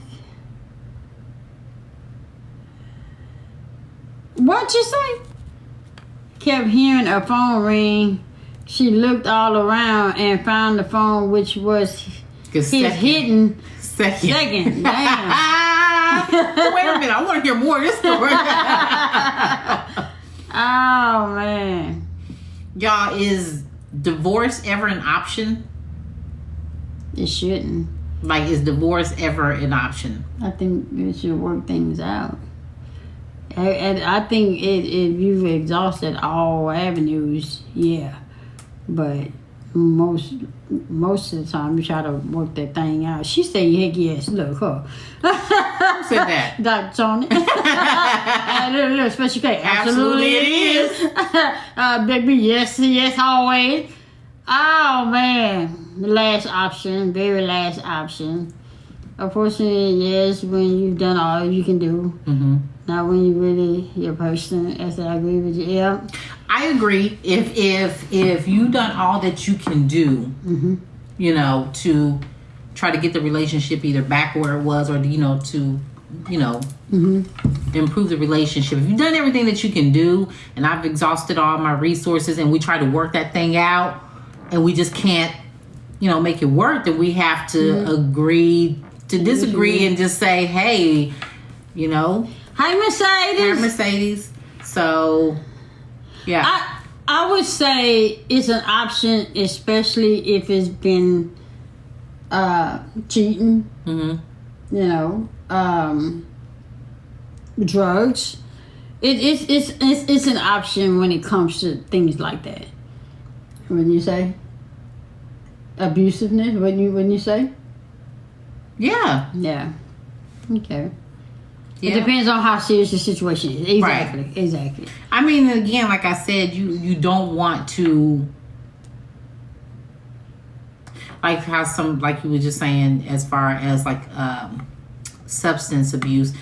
what you say? Kept hearing a phone ring. She looked all around and found the phone, which was his hidden second. Damn. Wait a minute, I want to hear more of this story. Oh man. Y'all, is divorce ever an option? It shouldn't. Like, is divorce ever an option? I think it should work things out. And I think if you've exhausted all avenues, yeah. But most of the time, you try to work that thing out. She said, heck yes, look, huh? Who said that? Dr. Tony. Look, special K. Absolutely it is. Baby, yes, always. Oh, man. The last option, very last option. Unfortunately, yes, when you've done all you can do. Mm-hmm. Not when you really your person. I said I agree with you. Yeah. I agree. If you done all that you can do, you know, to try to get the relationship either back where it was, or to improve the relationship. If you've done everything that you can do, and I've exhausted all my resources, and we try to work that thing out, and we just can't, make it work, then we have to agree to disagree and just say, hey, Hi, Mercedes. Mercedes. So, yeah. I I would say it's an option, especially if it's been cheating. Mm-hmm. You know, drugs. It's an option when it comes to things like that. When you say abusiveness, when you say, Yeah. yeah, okay. Yeah. It depends on how serious the situation is. Exactly, exactly. I mean, again, like I said, you don't want to, like how some, like you were just saying, as far as like substance abuse,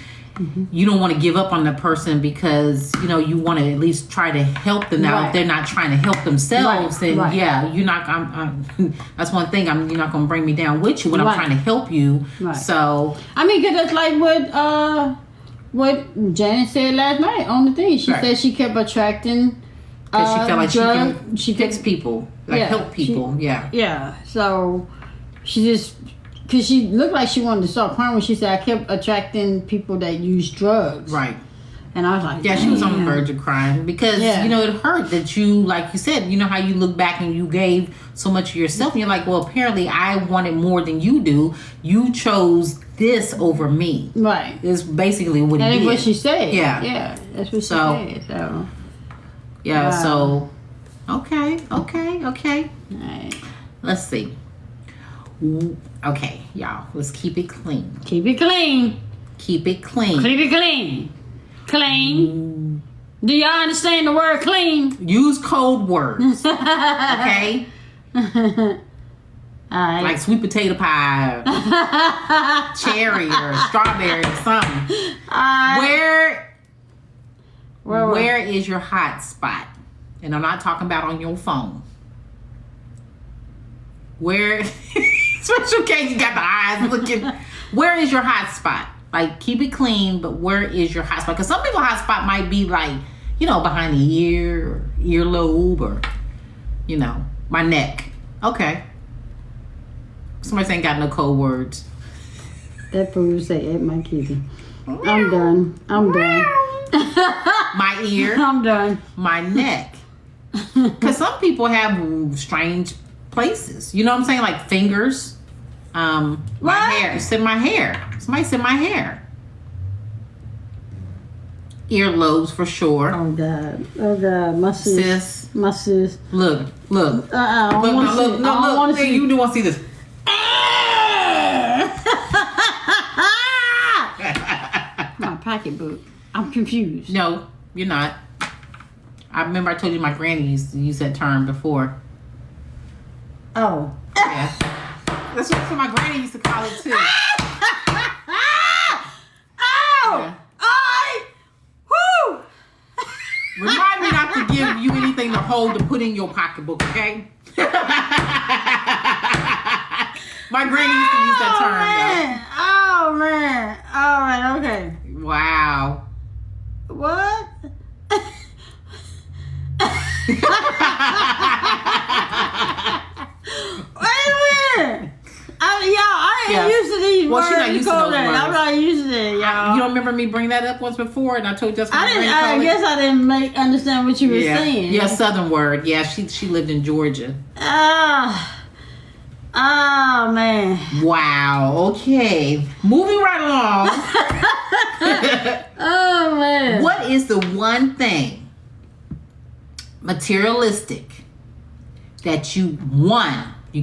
you don't want to give up on the person because, you know, you want to at least try to help them. Now, if they're not trying to help themselves, then yeah, you're not, that's one thing, you're not going to bring me down with you when I'm trying to help you. Right. So, I mean, because that's like what Janet said last night on the thing. She said she kept attracting because she felt like she can fix kept, people, like help people. Yeah. So she just, because she looked like she wanted to start crying when she said, I kept attracting people that use drugs. Right. And I was like, yeah, she was on the verge of crying because, you know, it hurt that you, like you said, you know how you look back and you gave so much of yourself and you're like, well, apparently I wanted more than you do. You chose this over me. Right. It's basically what and it that's is. what she said. Yeah. Yeah, that's what she said. So. Yeah, Wow. so, okay. All right. Let's see. Okay, y'all, let's keep it clean. Keep it clean. Keep it clean. Keep it clean. Clean. Do y'all understand the word clean? Use code words. Okay? Alright. Like sweet potato pie, cherry or strawberry or something. Where is your hot spot? And I'm not talking about on your phone. Where, special case, you got the eyes looking. Where is your hot spot? Like, keep it clean, but where is your hot spot? Because some people's hot spot might be like, you know, behind the ear or earlobe or, you know, my neck. Okay. Somebody ain't got no code words. That fool say at my kitty. I'm done. My ear. I'm done. My neck. Because some people have strange places. You know what I'm saying? Like fingers. My hair. You said my hair. Somebody said my hair. Earlobes for sure. Oh God. My sis. Look. Look. I don't want to see it. I don't want to see You do want to see this. my pocketbook. I'm confused. No, you're not. I remember I told you my granny used to use that term before. Oh. Yeah. That's what my granny used to call it too. Oh! Yeah. Woo! Remind me not to give you anything to hold to put in your pocketbook, okay? My granny used to use that term, Oh man. All right, okay. though. Wow. What? Wait a minute. I ain't used to these Well, words. she's not used to those words. I'm not used to it, y'all. You don't remember me bringing that up once before, and I told you that's what I guess I didn't understand what you were saying. Yeah, Southern word. Yeah, she lived in Georgia. Oh man. Wow. Okay. Moving right along. Oh man. What is the one thing materialistic that you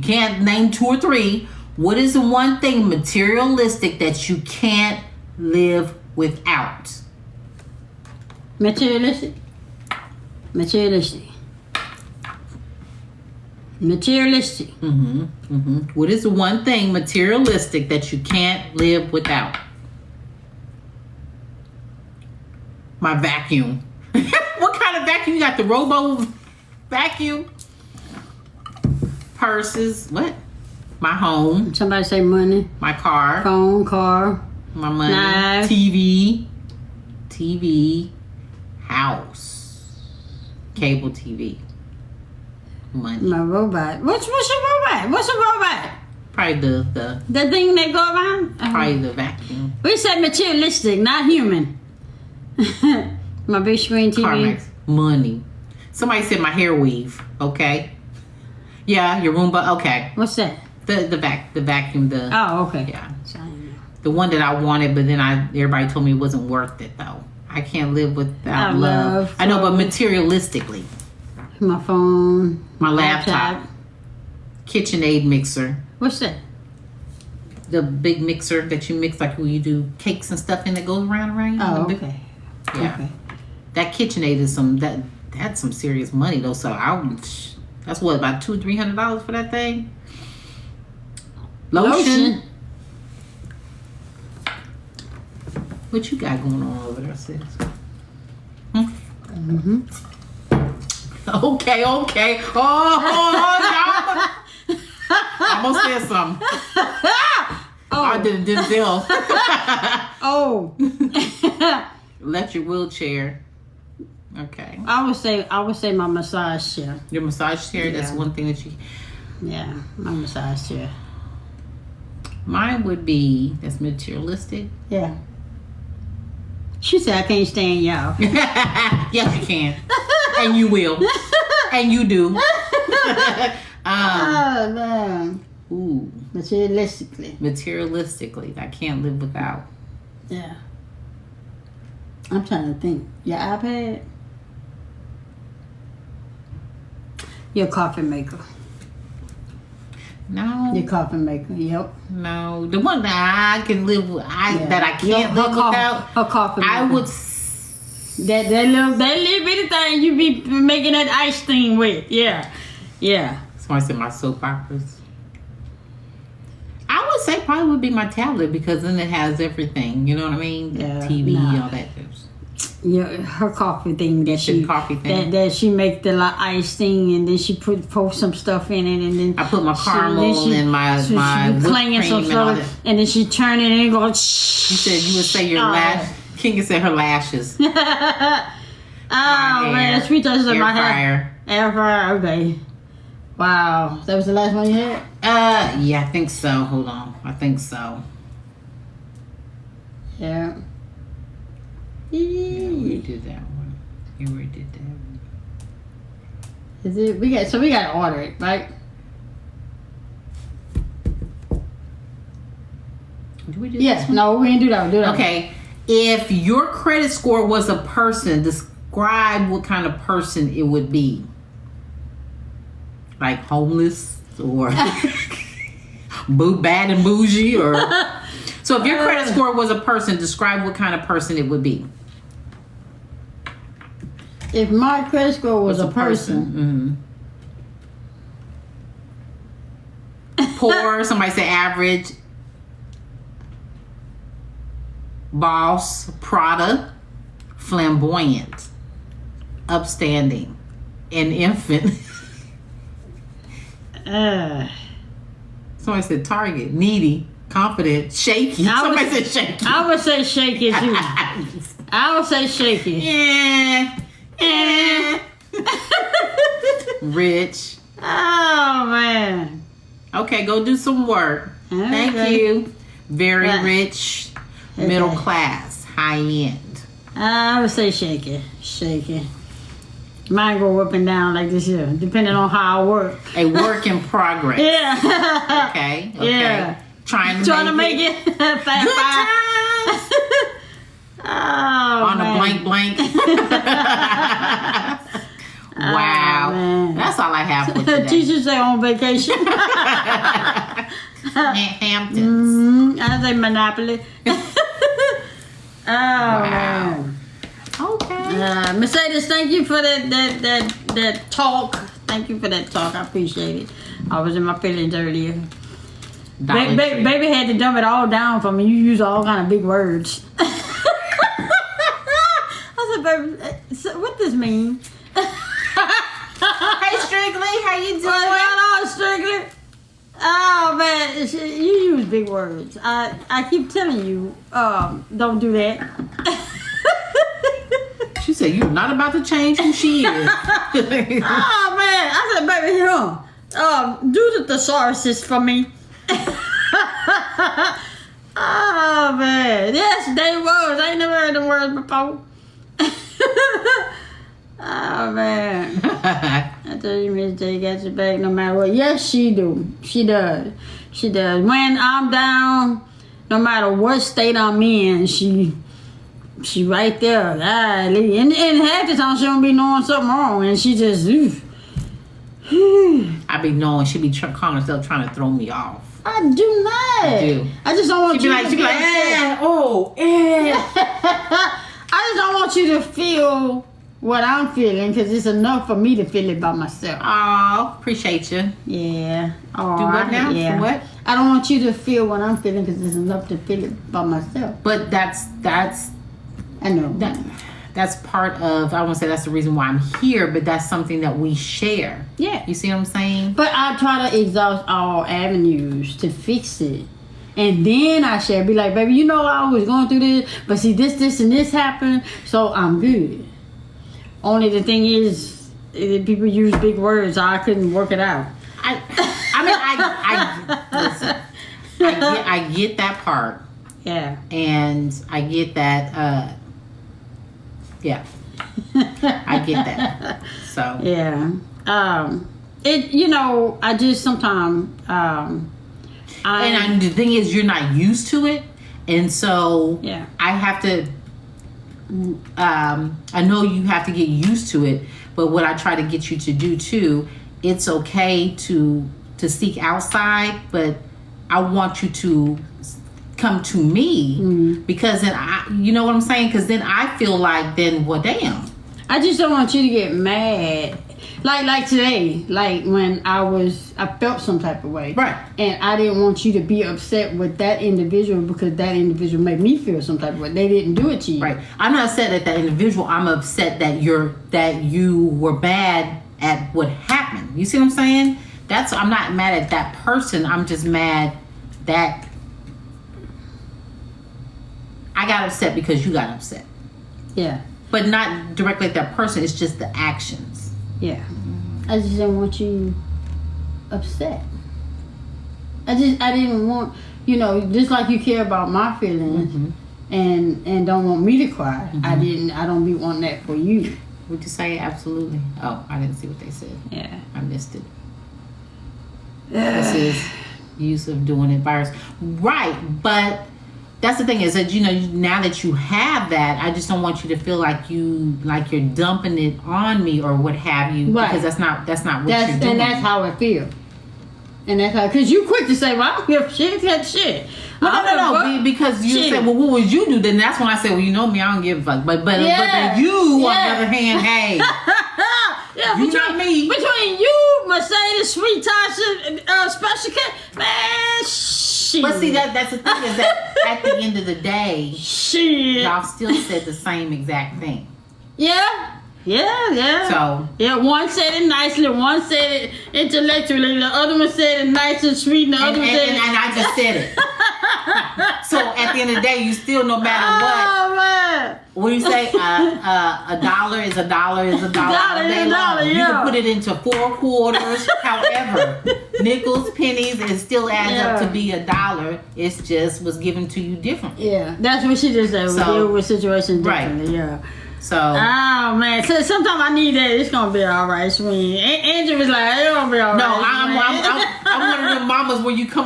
can't name 2 or 3. What is the one thing materialistic that you can't live without? Materialistic. What is the one thing materialistic that you can't live without? My vacuum. What kind of vacuum? You got the robo vacuum? Purses. What? My home. Somebody say money. My car. Phone, car. My money. Knife. TV. House. Cable TV. Money. My robot. What's a robot? What's a robot? Probably the The thing that go around? probably the vacuum. We said materialistic, not human. My big screen TV. CarMax. Money. Somebody said my hair weave. Okay. Yeah, your Roomba. Okay. What's that? The vacuum. Oh, okay. Yeah. So, The one that I wanted, but then everybody told me it wasn't worth it though. I can't live without love. I know, but materialistically, my phone, my laptop, KitchenAid mixer. What's that? The big mixer that you mix like when you do cakes and stuff, and it goes around. Oh, okay. Yeah. Okay. That KitchenAid is that's some serious money though. So that's what, about $200-$300 for that thing. Lotion. What you got going on over there, sis? Okay. Oh, I almost said something. I did Denzel. Oh. Electric wheelchair. Okay. I would say my massage chair. Your massage chair. That's one thing that you. Yeah, my massage chair. Mine would be that's materialistic. Yeah. She said I can't stand y'all. Yes, you can, and you will, and you do. Oh man. Ooh. Materialistically, I can't live without. Yeah. I'm trying to think. Your iPad. Your coffee maker. No. Your coffee maker. Yep. No. The one that I can live with, that I can't live without. Her coffee maker. I would. That little bitty thing you be making that ice thing with. Yeah. Yeah. Somebody said my soap operas. I would say probably would be my tablet because then it has everything. You know what I mean? Yeah, TV, all that. Yeah, her coffee thing that she make the ice thing, and then she pour some stuff in it, and then I put my caramel and my whipped clanging some stuff, and then she turn it and go. Shh. You said you would say your lash. Kinga said her lashes. Oh man, sweet touches of my hair. Air fryer. Okay. Wow, that was the last one you had? Yeah, I think so. Hold on, I think so. Yeah. Yeah, we did that one. Yeah, we did that one. Is it? We got to order it, right? Did we do Yes. No, we didn't do that. Okay. If your credit score was a person, describe what kind of person it would be. Like homeless or bad and bougie, or so if your credit score was a person, describe what kind of person it would be. If my credit score was a person. Poor, somebody say average. Boss, Prada, flamboyant, upstanding, an infant. Somebody said target, needy, confident, shaky. Somebody said shaky. I would say shaky too. I would say shaky. Yeah. Rich. Oh man. Okay, go do some work. Okay. Thank you. Very rich, middle class, high end. I would say shaky. Mine go up and down like this here, depending on how I work. A work in progress. Yeah. Okay. Yeah. Trying to make it. Good times. Oh, on man. a blank. Wow. Man. That's all I have for today. Teachers say on vacation. Hamptons. I say Monopoly. Wow. Man. Okay. Mercedes, thank you for that talk. Thank you for that talk. I appreciate it. I was in my feelings earlier. Baby had to dumb it all down for me. You use all kind of big words. I said, baby, what this mean? Hey, Strictly, how you doing? What's going on, Strictly? Oh man, you use big words. I keep telling you, don't do that. She said, "You're not about to change who she is." Oh man, I said, baby, here, do the thesaurus for me. Oh man, yes, they was. I ain't never heard them words before. Oh man. I tell you, Miss J got your back no matter what. Yes, she do. She does. She does. When I'm down, no matter what state I'm in, she right there. Golly. And half the time she don't be knowing something wrong, and she just. I be knowing she be calling herself trying to throw me off. I do not. I do. I just don't want She you be to like, feel I just don't want you to feel what I'm feeling, because it's enough for me to feel it by myself. Oh, appreciate you. Yeah. Oh, Do what now? Yeah. For what? I don't want you to feel what I'm feeling, because it's enough to feel it by myself. But that's I know. that's part of, I won't say that's the reason why I'm here, but that's something that we share. Yeah. You see what I'm saying? But I try to exhaust all avenues to fix it. And then I share, be like, baby, you know I was going through this, but see this, and this happened, so I'm good. Only the thing is, people use big words, so I couldn't work it out. I listen, I get that part. Yeah. And I get that, yeah. I get that. So. Yeah. I just sometimes, And the thing is, you're not used to it, and so yeah. I have to. I know you have to get used to it, but what I try to get you to do too, it's okay to seek outside, but I want you to come to me because then you know what I'm saying? Because then I feel like well, damn. I just don't want you to get mad. Like today, like when I felt some type of way. Right. And I didn't want you to be upset with that individual because that individual made me feel some type of way. They didn't do it to you. Right. I'm not upset at that individual. I'm upset that you were bad at what happened. You see what I'm saying? I'm not mad at that person. I'm just mad that I got upset because you got upset. Yeah. But not directly at that person. It's just the actions. Yeah. I just didn't want you upset. I didn't want, just like you care about my feelings and don't want me to cry. I don't be wanting that for you. Would you say absolutely? Oh, I didn't see what they said. Yeah. I missed it. This is use of doing it virus. Right, but that's the thing is that now that you have that, I just don't want you to feel like you're dumping it on me or what have you, right. Because that's not what you're doing. And that's how it feels. And that's how, because you quick to say, well, I don't give a shit, that shit. No, because you said, well, what would you do? Then that's when I say, well, you know me, I don't give a fuck. But then you, on the other hand, hey, between you, Mercedes, Sweet Tasha, Special K, man, shit. But see, that's the thing is that at the end of the day, shit, y'all still said the same exact thing. Yeah. So one said it nicely, one said it intellectually, the other one said it nice and sweet, and the other one said it. And I just said it. So at the end of the day, you still, no matter what. Man. What do you say? A dollar is a dollar is a dollar all day long. You can put it into 4 quarters, however, nickels, pennies, it still adds up to be $1. It's just was given to you differently. Yeah, that's what she just said. We deal with situations differently. Right. Yeah. So. Oh man, so sometimes I need that. It's gonna be all right, Sween. Andrew was like, it's gonna be all right. No, I'm one of them mamas where you come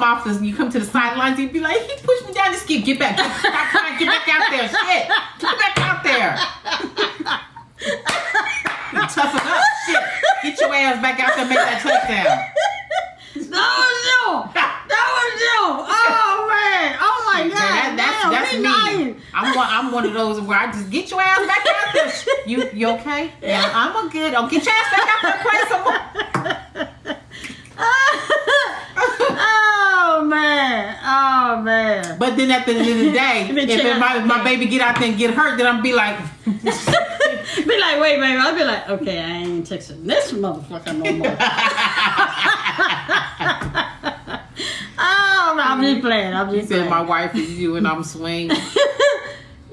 to the sidelines, and you be like, he pushed me down the skip. Get back out there, shit. Get back out there. You toughen up, shit. Get your ass back out there, and make that touchdown. That was you. Oh man. Oh my God. That's me. Nice. I'm one of those where I just get your ass back out there. You okay? Yeah, I'm good. Oh, get your ass back out there and play some more. Oh man. But then at the end of the day, if my baby get out there and get hurt, then I'm be like, wait, baby. I'll be like, okay, I ain't texting this motherfucker no more. Oh, I'm just playing. You said my wife is you and I'm swinging.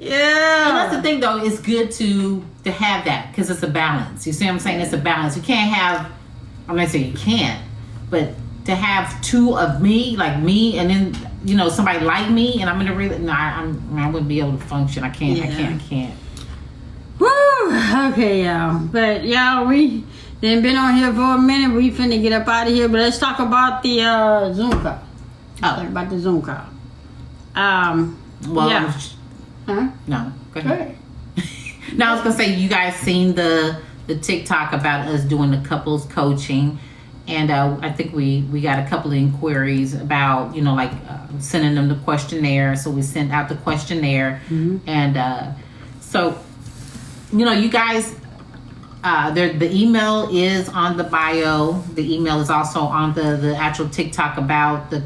Yeah. And that's the thing, though. It's good to have that because it's a balance. You see what I'm saying? It's a balance. You can't have. I'm not saying you can't, but to have 2 of me, like me, and then somebody like me, and I'm in a real. No, I wouldn't be able to function. I can't. Yeah. I can't. Woo! Okay, y'all. But y'all, we then been on here for a minute. We finna get up out of here. But let's talk about the Zoom call. Talk about the Zoom call. Well, yeah. Huh? no, go Go ahead. ahead. No, I was gonna say, you guys seen the TikTok about us doing the couples coaching, and I think we got a couple of inquiries about, you know, like sending them the questionnaire. So we sent out the questionnaire, and so, you know, you guys, the email is on the bio. The email is also on the actual TikTok about the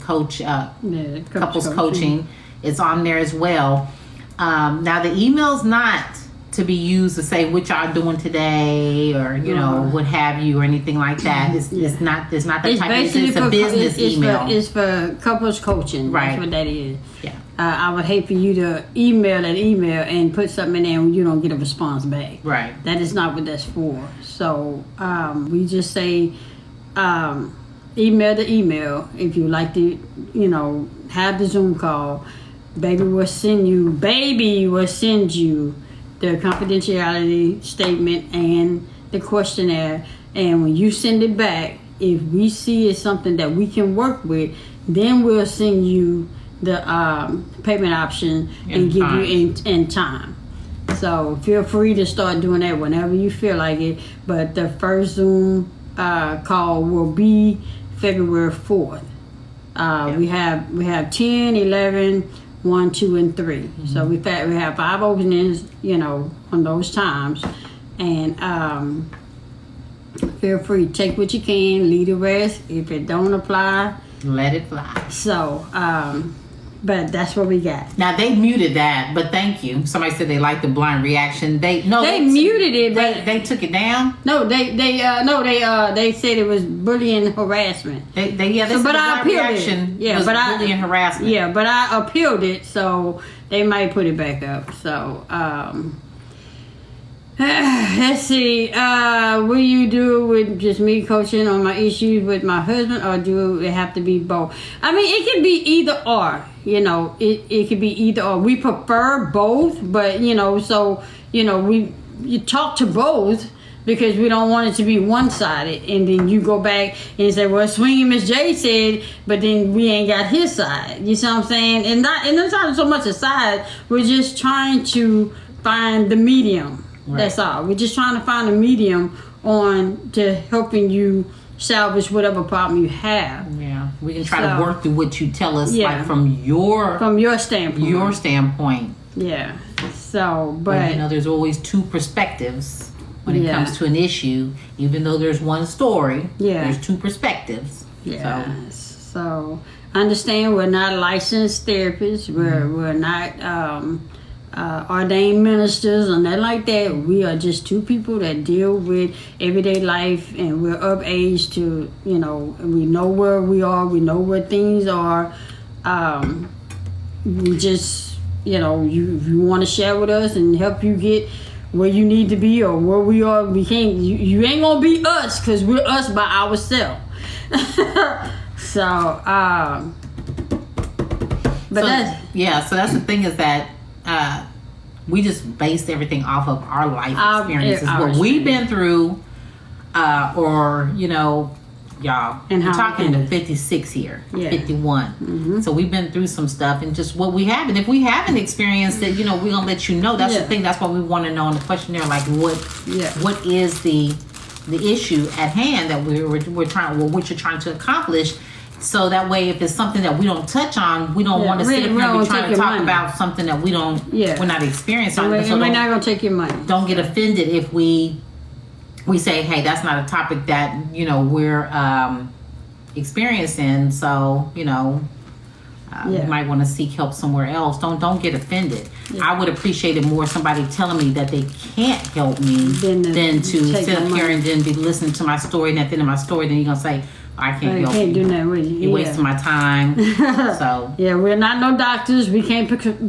coach couples coaching. It's on there as well. Now the email's not to be used to say what y'all doing today, or you know, what have you, or anything like that. It's not that type of. It's a business email. It's for couples coaching. Right. That's what that is. Yeah. I would hate for you to email that email and put something in there and you don't get a response back. Right. That is not what that's for. So we just say email the email if you like to, you know, have the Zoom call. Baby will send you the confidentiality statement and the questionnaire. And when you send it back, if we see it's something that we can work with, then we'll send you the payment option and give you in time. So feel free to start doing that whenever you feel like it. But the first Zoom call will be February 4th. We have 10, 11, 1, 2, and 3. So we have 5 openings, you know, on those times. And feel free to take what you can, leave the rest. If it don't apply, let it fly. So, but that's what we got. Now they muted that, but thank you. Somebody said they liked the blind reaction. They muted it, but they took it down. No, they said it was bullying harassment. But I appealed it. Yeah, but bullying harassment. Yeah, but I appealed it, so they might put it back up. So, let's see. Will you do with just me coaching on my issues with my husband, or do it have to be both? I mean, it can be either or. You know, it could be either or. We prefer both, but you know, so you know, you talk to both because we don't want it to be one-sided, and then you go back and say, "Well, Swinging Miss J said," but then we ain't got his side. You see what I'm saying? And it's not so much a side. We're just trying to find the medium. Right. That's all. We're just trying to find a medium to helping you salvage whatever problem you have. Yeah, we can try to work through what you tell us, like from your standpoint. Yeah. So, but you know, there's always two perspectives when it comes to an issue. Even though there's one story, there's two perspectives. Yeah. So understand, we're not licensed therapists. We're not ordained ministers or nothing like that. We are just two people that deal with everyday life, and we're of age to, you know, we know where we are, we know where things are. We just, you know, you want to share with us and help you get where you need to be or where we are. We can't, you ain't gonna be us, because we're us by ourselves. So that's the thing, is that we just based everything off of our life experiences, what we've been through, or you know, y'all. And we're talking to 56 here, 51. Mm-hmm. So we've been through some stuff, and just what we have. And if we haven't experienced it, you know, we're gonna let you know. That's the thing. That's what we want to know in the questionnaire. Like, what is the issue at hand that we're trying, what you're trying to accomplish. So that way, if it's something that we don't touch on, we don't want to sit here and be trying to talk about something that we're not experiencing. So we're not going to take your money. Don't get offended if we say, hey, that's not a topic that, you know, we're experiencing. So, you know, you might want to seek help somewhere else. Don't get offended. Yeah. I would appreciate it more somebody telling me that they can't help me than to sit up here and then be listening to my story, and at the end of my story, then you're going to say, I can't help you. Do nothing with you. You're wasting my time. So yeah, we're not no doctors. We can't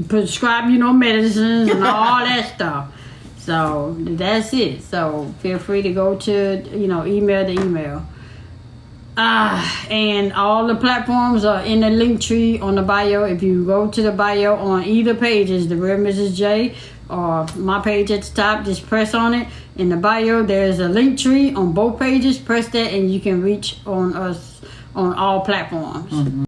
prescribe you no medicines and all that stuff. So that's it. So feel free to go to, you know, email the email. And all the platforms are in the link tree on the bio. If you go to the bio on either pages, the Real Mrs. J or my page at the top. Just press on it. In the bio, there's a link tree on both pages. Press that and you can reach on us on all platforms.